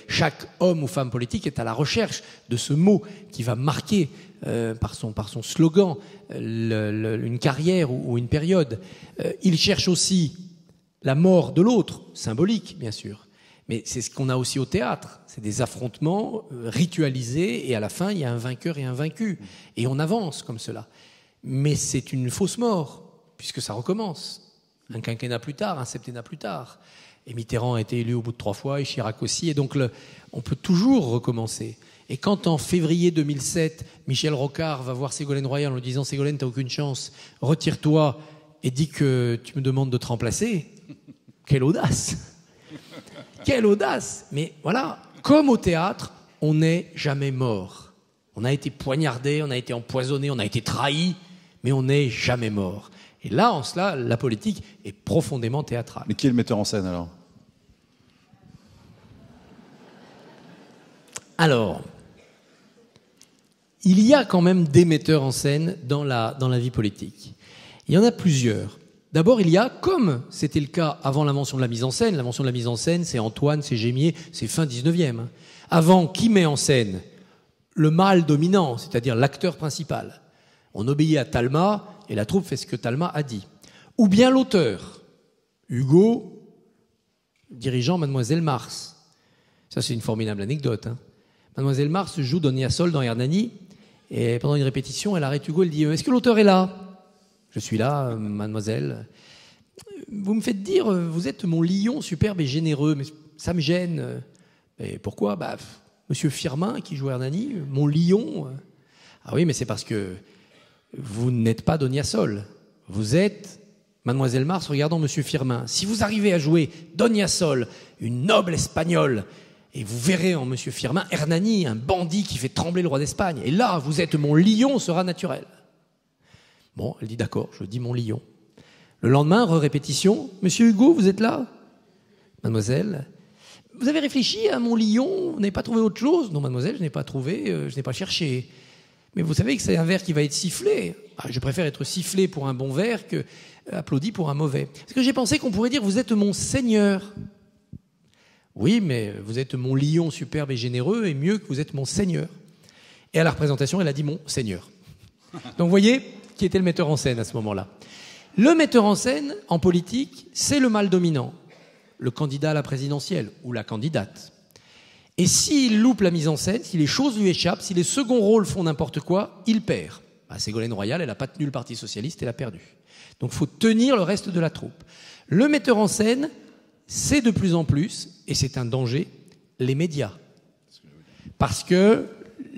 Chaque homme ou femme politique est à la recherche de ce mot qui va marquer par son slogan une carrière ou une période. Il cherche aussi la mort de l'autre, symbolique bien sûr. Mais c'est ce qu'on a aussi au théâtre. C'est des affrontements ritualisés et à la fin, il y a un vainqueur et un vaincu. Et on avance comme cela. Mais c'est une fausse mort, puisque ça recommence. Un quinquennat plus tard, un septennat plus tard. Et Mitterrand a été élu au bout de 3 fois, et Chirac aussi. Et donc, on peut toujours recommencer. Et quand en février 2007, Michel Rocard va voir Ségolène Royal en lui disant « Ségolène, t'as aucune chance, retire-toi et dis que tu me demandes de te remplacer », quelle audace! Quelle audace! Mais voilà, comme au théâtre, on n'est jamais mort. On a été poignardé, on a été empoisonné, on a été trahi, mais on n'est jamais mort. Et là, en cela, la politique est profondément théâtrale. Mais qui est le metteur en scène alors? Alors, il y a quand même des metteurs en scène dans la vie politique. Il y en a plusieurs. D'abord, il y a, comme c'était le cas avant l'invention de la mise en scène, c'est Antoine, c'est Gémier, c'est fin 19e. Avant, qui met en scène? Le mâle dominant, c'est-à-dire l'acteur principal. On obéit à Talma, et la troupe fait ce que Talma a dit. Ou bien l'auteur. Hugo, dirigeant Mademoiselle Mars. Ça, c'est une formidable anecdote. Mademoiselle Mars joue Donia Sol dans Hernani, et pendant une répétition, elle arrête Hugo, elle dit « Est-ce que l'auteur est là ?» « Je suis là, mademoiselle. Vous me faites dire, vous êtes mon lion superbe et généreux, mais ça me gêne. Et pourquoi ? Monsieur Firmin, qui joue Hernani, mon lion. Ah oui, mais c'est parce que vous n'êtes pas Donia Sol. Vous êtes Mademoiselle Mars regardant Monsieur Firmin. Si vous arrivez à jouer Donia Sol, une noble espagnole, et vous verrez en Monsieur Firmin Hernani, un bandit qui fait trembler le roi d'Espagne. Et là, vous êtes mon lion, sera naturel. Bon, elle dit d'accord, je dis mon lion. Le lendemain, répétition. Monsieur Hugo, vous êtes là? Mademoiselle, vous avez réfléchi à mon lion? Vous n'avez pas trouvé autre chose? Non, mademoiselle, je n'ai pas trouvé, je n'ai pas cherché. Mais vous savez que c'est un vers qui va être sifflé. Je préfère être sifflé pour un bon vers que applaudi pour un mauvais. Parce que j'ai pensé qu'on pourrait dire vous êtes mon seigneur. Oui, mais vous êtes mon lion superbe et généreux et mieux que vous êtes mon seigneur. Et à la représentation, elle a dit mon seigneur. Donc vous voyez qui était le metteur en scène à ce moment-là. Le metteur en scène, en politique, c'est le mâle dominant, le candidat à la présidentielle ou la candidate. Et s'il loupe la mise en scène, si les choses lui échappent, si les seconds rôles font n'importe quoi, il perd. Ségolène Royal, elle n'a pas tenu le Parti socialiste, elle a perdu. Donc il faut tenir le reste de la troupe. Le metteur en scène, c'est de plus en plus, et c'est un danger, les médias. Parce que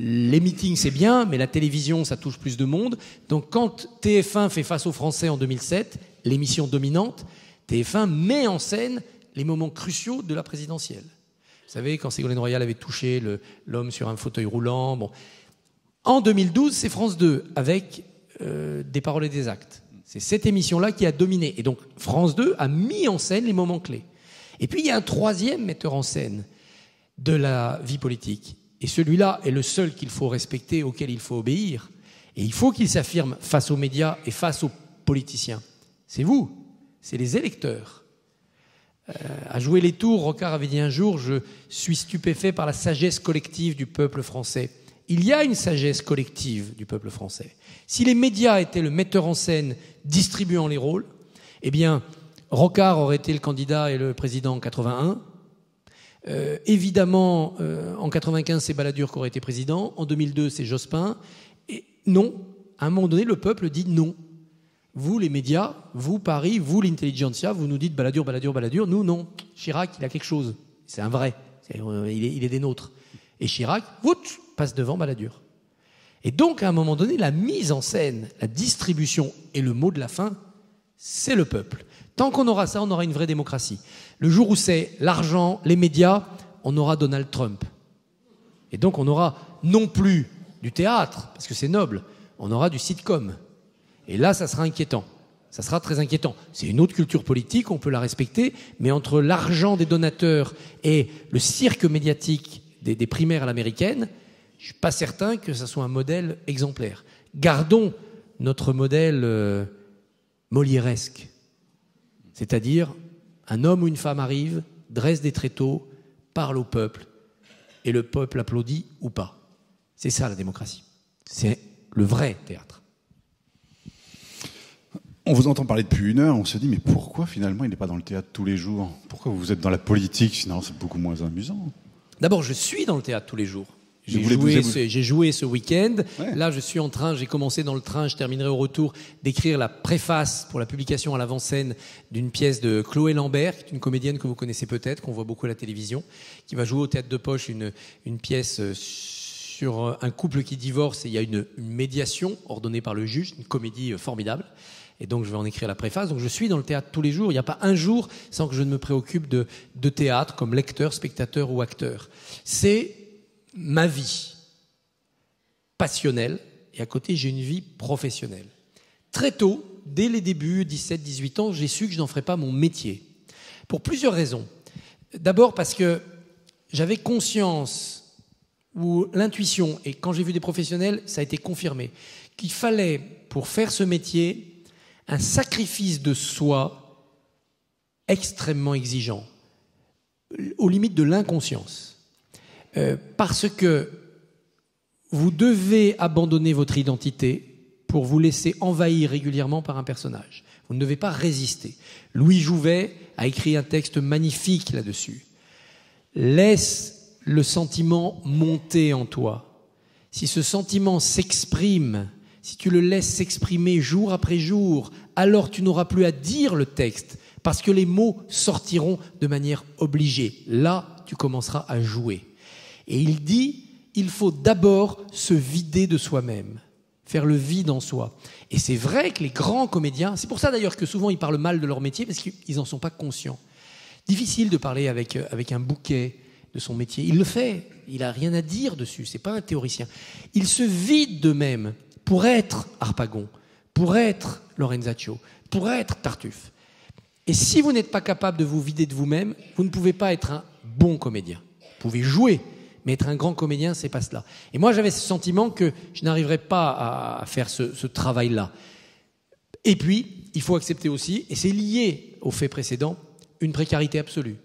les meetings, c'est bien, mais la télévision, ça touche plus de monde. Donc quand TF1 fait face aux Français en 2007, l'émission dominante, TF1 met en scène les moments cruciaux de la présidentielle. Vous savez, quand Ségolène Royal avait touché l'homme sur un fauteuil roulant. Bon. En 2012, c'est France 2, avec des paroles et des actes. C'est cette émission-là qui a dominé. Et donc, France 2 a mis en scène les moments clés. Et puis, il y a un troisième metteur en scène de la vie politique. Et celui-là est le seul qu'il faut respecter, auquel il faut obéir. Et il faut qu'il s'affirme face aux médias et face aux politiciens. C'est vous, c'est les électeurs. À jouer les tours, Rocard avait dit un jour « Je suis stupéfait par la sagesse collective du peuple français ». Il y a une sagesse collective du peuple français. Si les médias étaient le metteur en scène distribuant les rôles, eh bien, Rocard aurait été le candidat et le président en 81. Évidemment, en 95, c'est Balladur qui aurait été président. En 2002, c'est Jospin. Et non, à un moment donné, le peuple dit non. Vous, les médias, vous, Paris, vous, l'intelligentsia, vous nous dites Balladur, Balladur, Balladur. Nous, non. Chirac, il a quelque chose. C'est un vrai. Il est des nôtres. Et Chirac, passe devant Balladur. Et donc, à un moment donné, la mise en scène, la distribution et le mot de la fin, c'est le peuple. Tant qu'on aura ça, on aura une vraie démocratie. Le jour où c'est l'argent, les médias, on aura Donald Trump. Et donc, on aura non plus du théâtre, parce que c'est noble, on aura du sitcom. Et là, ça sera inquiétant. Ça sera très inquiétant. C'est une autre culture politique, on peut la respecter, mais entre l'argent des donateurs et le cirque médiatique des primaires à l'américaine, je ne suis pas certain que ça soit un modèle exemplaire. Gardons notre modèle molièresque, c'est-à-dire un homme ou une femme arrive, dresse des tréteaux, parle au peuple, et le peuple applaudit ou pas. C'est ça la démocratie. C'est le vrai théâtre. On vous entend parler depuis 1 heure, on se dit mais pourquoi finalement il n'est pas dans le théâtre tous les jours? Pourquoi vous êtes dans la politique? Sinon c'est beaucoup moins amusant. D'abord, je suis dans le théâtre tous les jours. J'ai joué ce week-end. Ouais. Là, j'ai commencé dans le train, je terminerai au retour, d'écrire la préface pour la publication à l'avant-scène d'une pièce de Chloé Lambert, qui est une comédienne que vous connaissez peut-être, qu'on voit beaucoup à la télévision, qui va jouer au Théâtre de Poche une pièce sur un couple qui divorce et il y a une médiation ordonnée par le juge, une comédie formidable. Et donc, je vais en écrire la préface. Donc, je suis dans le théâtre tous les jours. Il n'y a pas un jour sans que je ne me préoccupe de théâtre comme lecteur, spectateur ou acteur. C'est ma vie passionnelle et à côté, j'ai une vie professionnelle. Très tôt, dès les débuts, 17, 18 ans, j'ai su que je n'en ferais pas mon métier. Pour plusieurs raisons. D'abord parce que j'avais conscience ou l'intuition, et quand j'ai vu des professionnels, ça a été confirmé, qu'il fallait, pour faire ce métier, un sacrifice de soi extrêmement exigeant, aux limites de l'inconscience. Parce que vous devez abandonner votre identité pour vous laisser envahir régulièrement par un personnage. Vous ne devez pas résister. Louis Jouvet a écrit un texte magnifique là-dessus. Laisse le sentiment monter en toi. Si ce sentiment s'exprime, si tu le laisses s'exprimer jour après jour, alors tu n'auras plus à dire le texte, parce que les mots sortiront de manière obligée. Là, tu commenceras à jouer. Et il dit, il faut d'abord se vider de soi-même, faire le vide en soi. Et c'est vrai que les grands comédiens, c'est pour ça d'ailleurs que souvent ils parlent mal de leur métier, parce qu'ils n'en sont pas conscients. Difficile de parler avec un bouquet de son métier. Il le fait, il n'a rien à dire dessus, c'est pas un théoricien. Ils se vident d'eux-mêmes pour être Harpagon, pour être Lorenzaccio, pour être Tartuffe. Et si vous n'êtes pas capable de vous vider de vous-même, vous ne pouvez pas être un bon comédien. Vous pouvez jouer, mais être un grand comédien, c'est pas cela. Et moi, j'avais ce sentiment que je n'arriverais pas à faire ce travail-là. Et puis, il faut accepter aussi, et c'est lié au fait précédent, une précarité absolue.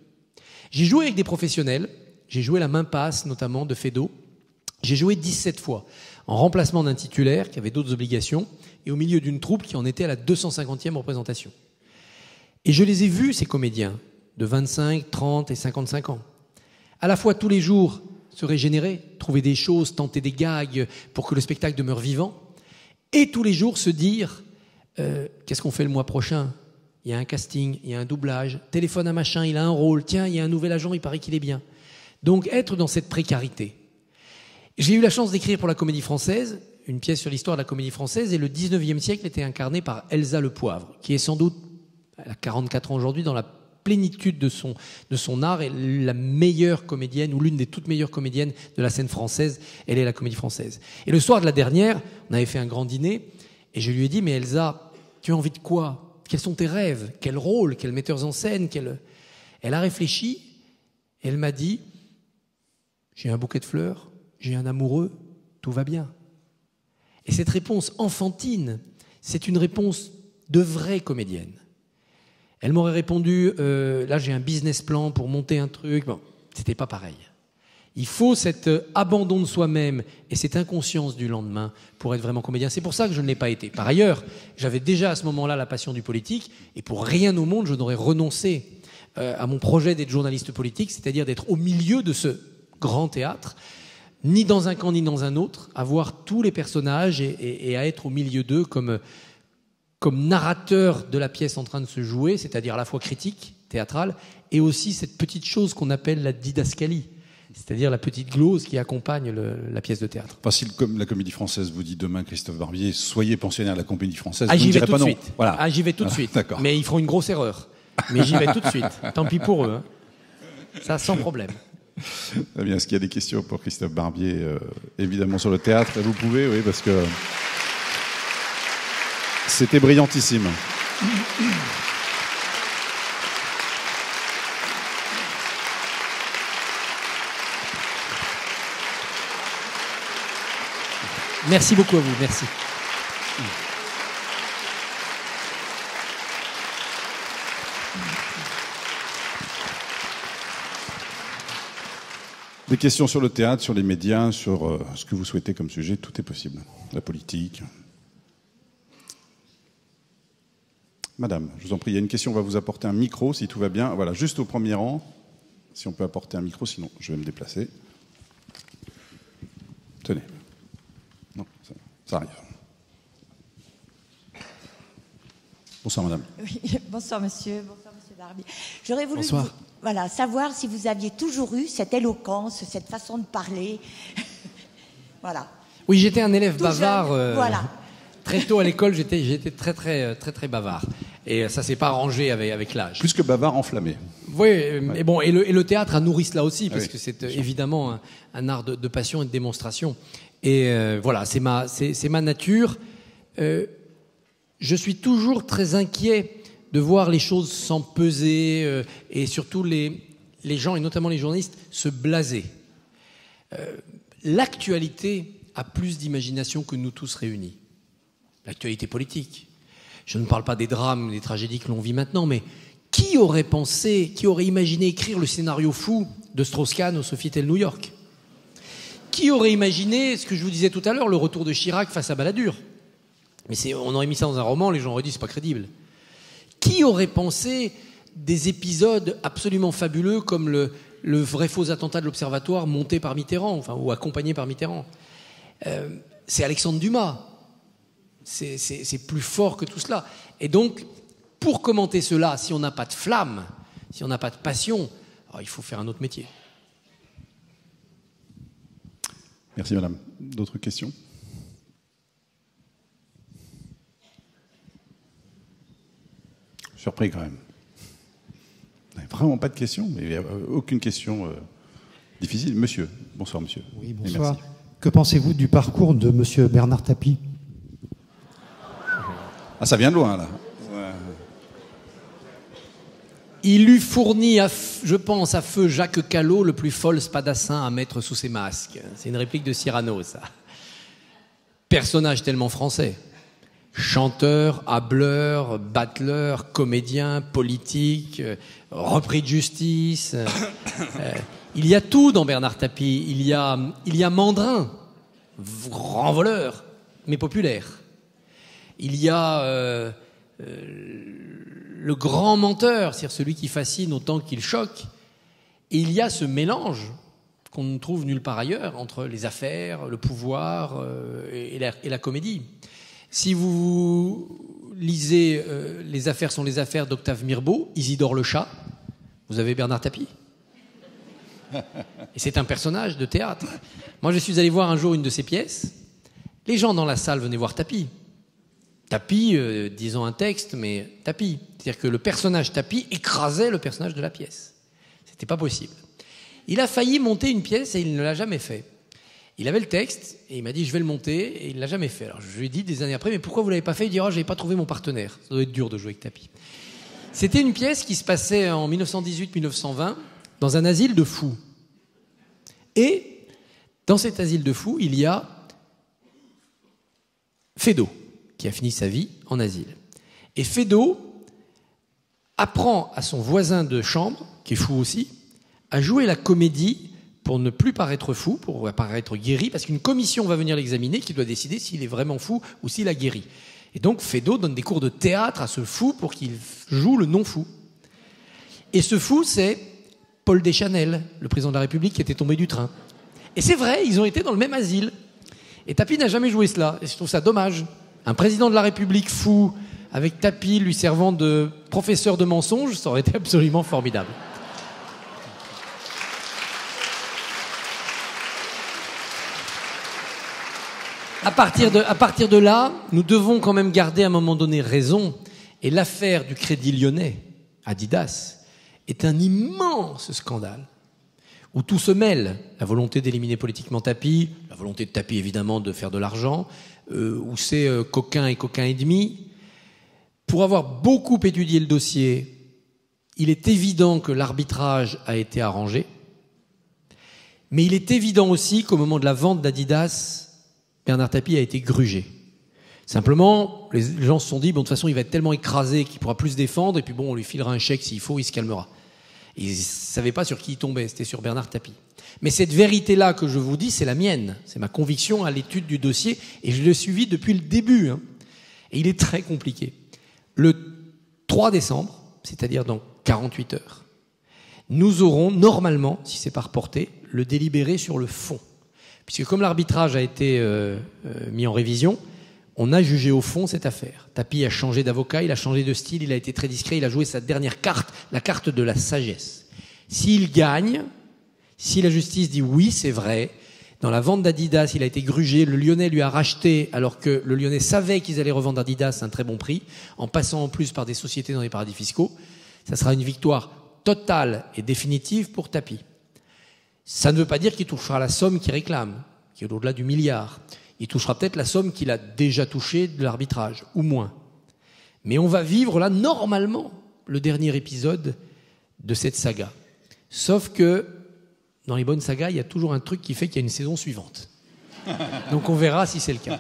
J'ai joué avec des professionnels, j'ai joué la main passe, notamment, de Feydeau. J'ai joué 17 fois, en remplacement d'un titulaire qui avait d'autres obligations, et au milieu d'une troupe qui en était à la 250e représentation. Et je les ai vus, ces comédiens, de 25, 30 et 55 ans. À la fois tous les jours se régénérer, trouver des choses, tenter des gags pour que le spectacle demeure vivant, et tous les jours se dire qu'est-ce qu'on fait le mois prochain? Il y a un casting, il y a un doublage, téléphone à machin, il a un rôle, tiens, il y a un nouvel agent, il paraît qu'il est bien. Donc être dans cette précarité. J'ai eu la chance d'écrire pour la Comédie Française, une pièce sur l'histoire de la Comédie Française, et le 19e siècle était incarné par Elsa Le Poivre, qui est sans doute, elle a 44 ans aujourd'hui, dans la plénitude de son art, et la meilleure comédienne, ou l'une des toutes meilleures comédiennes de la scène française, elle est la Comédie Française. Et le soir de la dernière, on avait fait un grand dîner, et je lui ai dit, mais Elsa, tu as envie de quoi? Quels sont tes rêves? Quel rôle? Quels metteurs en scène? Elle a réfléchi, et elle m'a dit, j'ai un bouquet de fleurs, j'ai un amoureux, tout va bien. Et cette réponse enfantine, c'est une réponse de vraies comédiennes, elles m'auraient répondu là j'ai un business plan pour monter un truc. Bon, c'était pas pareil. Il faut cet abandon de soi-même et cette inconscience du lendemain pour être vraiment comédien. C'est pour ça que je ne l'ai pas été. Par ailleurs, j'avais déjà à ce moment-là la passion du politique et pour rien au monde je n'aurais renoncé à mon projet d'être journaliste politique, c'est-à-dire d'être au milieu de ce grand théâtre, ni dans un camp ni dans un autre, à voir tous les personnages et à être au milieu d'eux comme narrateur de la pièce en train de se jouer, c'est-à-dire à la fois critique, théâtrale, et aussi cette petite chose qu'on appelle la didascalie, c'est-à-dire la petite glose qui accompagne la pièce de théâtre. Enfin, si la Comédie Française vous dit demain, Christophe Barbier, soyez pensionnaire de la Comédie Française, vous ne direz pas non. Suite. Voilà. Ah, j'y vais tout de suite. D'accord. Mais ils feront une grosse erreur. Mais j'y vais tout de suite. Tant pis pour eux. Hein. Ça, sans problème. Très bien. Est-ce qu'il y a des questions pour Christophe Barbier, évidemment sur le théâtre? Vous pouvez, oui, parce que c'était brillantissime. Merci beaucoup à vous. Merci. Des questions sur le théâtre, sur les médias, sur ce que vous souhaitez comme sujet, tout est possible. La politique. Madame, je vous en prie, il y a une question, on va vous apporter un micro, si tout va bien. Voilà, juste au premier rang, si on peut apporter un micro, sinon je vais me déplacer. Tenez. Non, ça arrive. Bonsoir, madame. Oui, bonsoir, monsieur. Bonsoir, monsieur Barbier. J'aurais voulu savoir si vous aviez toujours eu cette éloquence, cette façon de parler. Voilà. Oui, j'étais un élève bavard. Voilà. Très tôt à l'école, j'étais très bavard. Et ça s'est pas arrangé avec l'âge. Plus que bavard, enflammé. Oui, et bon, et le théâtre a nourri cela aussi, parce que c'est évidemment un art de passion et de démonstration. Et voilà, c'est ma nature. Je suis toujours très inquiet de voir les choses s'empeser et surtout les gens, et notamment les journalistes, se blaser. L'actualité a plus d'imagination que nous tous réunis. L'actualité politique. Je ne parle pas des drames, des tragédies que l'on vit maintenant, mais qui aurait pensé, qui aurait imaginé écrire le scénario fou de Strauss-Kahn au Sofitel New York? Qui aurait imaginé, ce que je vous disais tout à l'heure, le retour de Chirac face à Balladur? Mais on aurait mis ça dans un roman, les gens auraient dit c'est pas crédible. Qui aurait pensé des épisodes absolument fabuleux comme le vrai faux attentat de l'Observatoire monté par Mitterrand, ou accompagné par Mitterrand? C'est Alexandre Dumas. C'est plus fort que tout cela. Et donc, pour commenter cela, si on n'a pas de flamme, si on n'a pas de passion, il faut faire un autre métier. Merci, madame. D'autres questions? Surpris quand même. Vous n'avez vraiment pas de questions, mais il n'y a aucune question difficile. Monsieur, bonsoir monsieur. Oui, bonsoir. Que pensez-vous du parcours de monsieur Bernard Tapie? Ah, ça vient de loin, là. Ouais. Il eût fourni, je pense, à feu Jacques Callot le plus fol spadassin à mettre sous ses masques. C'est une réplique de Cyrano, ça. Personnage tellement français. Chanteur, hâbleur, battleur, comédien, politique, repris de justice. Il y a tout dans Bernard Tapie. Il y a Mandrin, grand voleur, mais populaire. Il y a le grand menteur, c'est-à-dire celui qui fascine autant qu'il choque. Et il y a ce mélange qu'on ne trouve nulle part ailleurs entre les affaires, le pouvoir et la comédie. Si vous lisez Les affaires sont les affaires d'Octave Mirbeau, Isidore le chat, vous avez Bernard Tapie. Et c'est un personnage de théâtre. Moi, je suis allé voir un jour une de ses pièces. Les gens dans la salle venaient voir Tapie. Tapie, disons un texte, mais Tapie. C'est-à-dire que le personnage Tapie écrasait le personnage de la pièce. C'était pas possible. Il a failli monter une pièce et il ne l'a jamais fait. Il avait le texte et il m'a dit je vais le monter et il l'a jamais fait. Alors je lui ai dit des années après mais pourquoi vous l'avez pas fait? Il dit j'avais pas trouvé mon partenaire. Ça doit être dur de jouer avec Tapie. C'était une pièce qui se passait en 1918-1920 dans un asile de fous. Et dans cet asile de fous, il y a Feydeau qui a fini sa vie en asile. Et Feydeau apprend à son voisin de chambre, qui est fou aussi, à jouer la comédie pour ne plus paraître fou, pour paraître guéri, parce qu'une commission va venir l'examiner qui doit décider s'il est vraiment fou ou s'il a guéri. Et donc Feydeau donne des cours de théâtre à ce fou pour qu'il joue le non-fou. Et ce fou, c'est Paul Deschanel, le président de la République qui était tombé du train. Et c'est vrai, ils ont été dans le même asile. Et Tapi n'a jamais joué cela, et je trouve ça dommage. Un président de la République fou, avec Tapi lui servant de professeur de mensonges, ça aurait été absolument formidable. À partir de là, nous devons quand même garder à un moment donné raison. Et l'affaire du Crédit Lyonnais, Adidas, est un immense scandale où tout se mêle. La volonté d'éliminer politiquement Tapi, la volonté de Tapi évidemment de faire de l'argent, où c'est coquin et coquin et demi. Pour avoir beaucoup étudié le dossier, il est évident que l'arbitrage a été arrangé. Mais il est évident aussi qu'au moment de la vente d'Adidas, Bernard Tapie a été grugé. Simplement, les gens se sont dit, bon, de toute façon, il va être tellement écrasé qu'il ne pourra plus se défendre, et puis bon, on lui filera un chèque s'il faut, il se calmera. Ils ne savaient pas sur qui il tombait, c'était sur Bernard Tapie. Mais cette vérité-là que je vous dis, c'est la mienne. C'est ma conviction à l'étude du dossier, et je l'ai suivi depuis le début. Et il est très compliqué. Le 3 décembre, c'est-à-dire dans 48 heures, nous aurons normalement, si c'est pas reporté, le délibéré sur le fond. Puisque comme l'arbitrage a été mis en révision, on a jugé au fond cette affaire. Tapi a changé d'avocat, il a changé de style, il a été très discret, il a joué sa dernière carte, la carte de la sagesse. S'il gagne, si la justice dit oui, c'est vrai, dans la vente d'Adidas, il a été grugé, le Lyonnais lui a racheté alors que le Lyonnais savait qu'ils allaient revendre Adidas à un très bon prix, en passant en plus par des sociétés dans les paradis fiscaux, ça sera une victoire totale et définitive pour Tapi. Ça ne veut pas dire qu'il touchera la somme qu'il réclame, qui est au-delà du milliard. Il touchera peut-être la somme qu'il a déjà touchée de l'arbitrage, ou moins. Mais on va vivre là, normalement, le dernier épisode de cette saga. Sauf que, dans les bonnes sagas, il y a toujours un truc qui fait qu'il y a une saison suivante. Donc on verra si c'est le cas.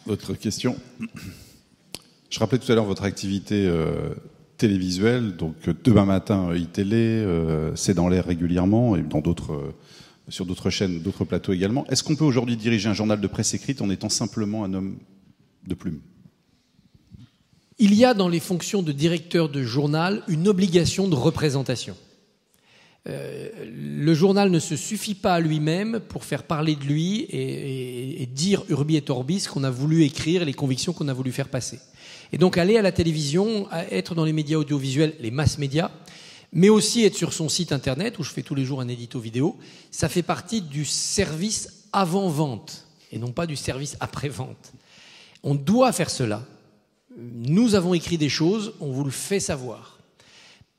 Autre question. Je rappelais tout à l'heure votre activité télévisuelle, donc demain matin iTélé, c'est dans l'air régulièrement et dans d'autres, sur d'autres chaînes, d'autres plateaux également. Est-ce qu'on peut aujourd'hui diriger un journal de presse écrite en étant simplement un homme de plume ? Il y a dans les fonctions de directeur de journal une obligation de représentation. Le journal ne se suffit pas à lui-même pour faire parler de lui et dire urbi et orbi ce qu'on a voulu écrire et les convictions qu'on a voulu faire passer. Et donc aller à la télévision, être dans les médias audiovisuels, les mass médias, mais aussi être sur son site internet où je fais tous les jours un édito vidéo, ça fait partie du service avant-vente et non pas du service après-vente. On doit faire cela. Nous avons écrit des choses, on vous le fait savoir.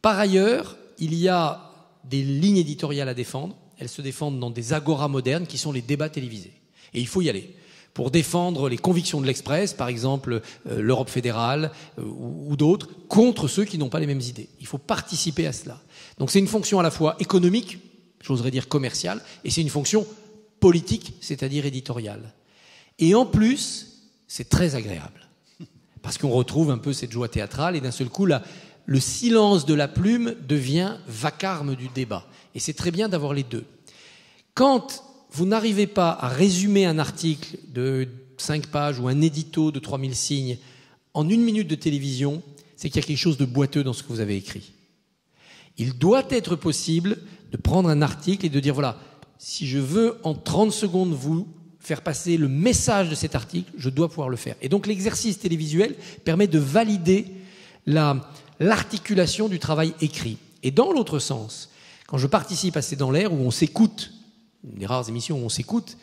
Par ailleurs, il y a des lignes éditoriales à défendre. Elles se défendent dans des agoras modernes qui sont les débats télévisés. Et il faut y aller. Pour défendre les convictions de l'Express, par exemple l'Europe fédérale ou d'autres, contre ceux qui n'ont pas les mêmes idées. Il faut participer à cela. Donc c'est une fonction à la fois économique, j'oserais dire commerciale, et c'est une fonction politique, c'est-à-dire éditoriale. Et en plus, c'est très agréable. Parce qu'on retrouve un peu cette joie théâtrale et d'un seul coup, le silence de la plume devient vacarme du débat. Et c'est très bien d'avoir les deux. Quand vous n'arrivez pas à résumer un article de 5 pages ou un édito de 3000 signes en 1 minute de télévision, c'est qu'il y a quelque chose de boiteux dans ce que vous avez écrit. Il doit être possible de prendre un article et de dire, voilà, si je veux en 30 secondes vous faire passer le message de cet article, je dois pouvoir le faire. Et donc l'exercice télévisuel permet de valider l'articulation du travail écrit. Et dans l'autre sens, quand je participe à C'est dans l'air, où on s'écoute, des rares émissions où on s'écoute,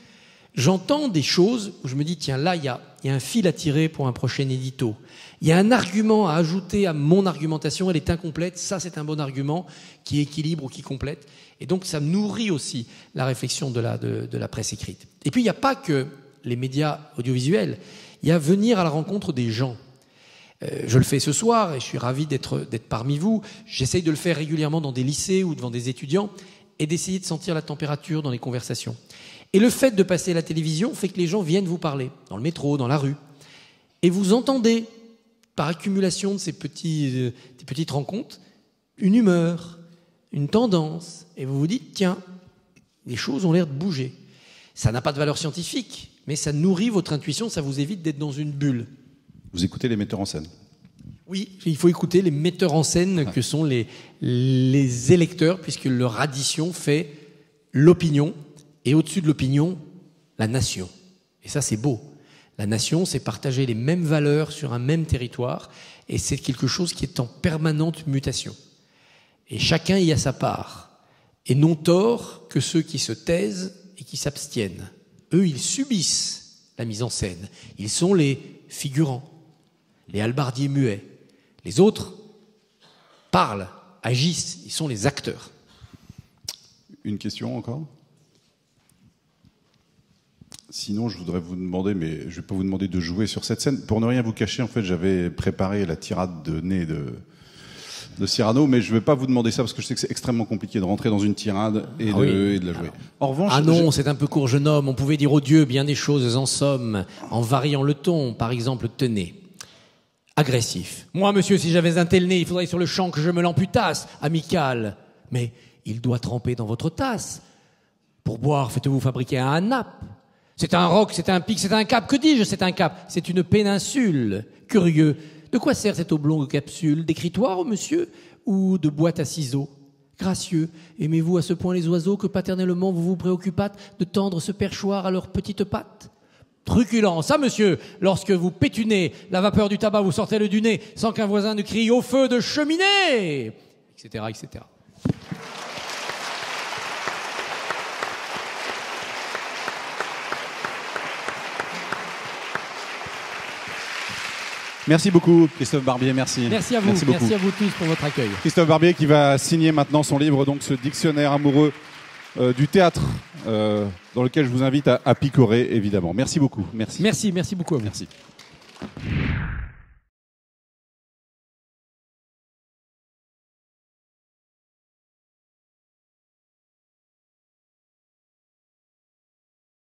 j'entends des choses où je me dis, tiens, là, il y a un fil à tirer pour un prochain édito. Il y a un argument à ajouter à mon argumentation, elle est incomplète, ça c'est un bon argument qui équilibre ou qui complète. Et donc ça nourrit aussi la réflexion de la presse écrite. Et puis il n'y a pas que les médias audiovisuels, il y a venir à la rencontre des gens. Je le fais ce soir et je suis ravi d'être parmi vous. J'essaye de le faire régulièrement dans des lycées ou devant des étudiants et d'essayer de sentir la température dans les conversations. Et le fait de passer à la télévision fait que les gens viennent vous parler, dans le métro, dans la rue. Et vous entendez, par accumulation de ces petites rencontres, une humeur, une tendance. Et vous vous dites, tiens, les choses ont l'air de bouger. Ça n'a pas de valeur scientifique, mais ça nourrit votre intuition, ça vous évite d'être dans une bulle. Vous écoutez les metteurs en scène? Oui, il faut écouter les metteurs en scène que sont les électeurs, puisque leur addition fait l'opinion, et au-dessus de l'opinion, la nation. Et ça, c'est beau. La nation, c'est partager les mêmes valeurs sur un même territoire, et c'est quelque chose qui est en permanente mutation. Et chacun y a sa part, et non tort que ceux qui se taisent et qui s'abstiennent. Eux, ils subissent la mise en scène. Ils sont les figurants, les hallebardiers muets. Les autres parlent, agissent, ils sont les acteurs. Une question encore? Sinon, je voudrais vous demander, mais je ne vais pas vous demander de jouer sur cette scène. Pour ne rien vous cacher, en fait, j'avais préparé la tirade de nez de Cyrano, mais je ne vais pas vous demander ça parce que je sais que c'est extrêmement compliqué de rentrer dans une tirade et de la jouer. En revanche, c'est un peu court, jeune homme. On pouvait dire au Dieu bien des choses en somme, en variant le ton. Par exemple, tenez, agressif. Moi, monsieur, si j'avais un tel nez, il faudrait sur le champ que je me l'amputasse. Amical. Mais il doit tremper dans votre tasse. Pour boire, faites-vous fabriquer un nappe. C'est un roc, c'est un pic, c'est un cap. Que dis-je, c'est un cap? C'est une péninsule. Curieux. De quoi sert cette oblongue capsule? D'écritoire, monsieur? Ou de boîte à ciseaux? Gracieux. Aimez-vous à ce point les oiseaux que paternellement vous vous préoccupâtes de tendre ce perchoir à leurs petites pattes? Truculent. Ça, monsieur, lorsque vous pétunez, la vapeur du tabac vous sortait du nez sans qu'un voisin ne crie au feu de cheminée, etc., etc. Merci beaucoup, Christophe Barbier, merci. Merci à vous, merci à vous tous pour votre accueil. Christophe Barbier qui va signer maintenant son livre, donc ce dictionnaire amoureux du théâtre, dans lequel je vous invite à picorer, évidemment. Merci beaucoup. Merci. Merci beaucoup à vous. Merci.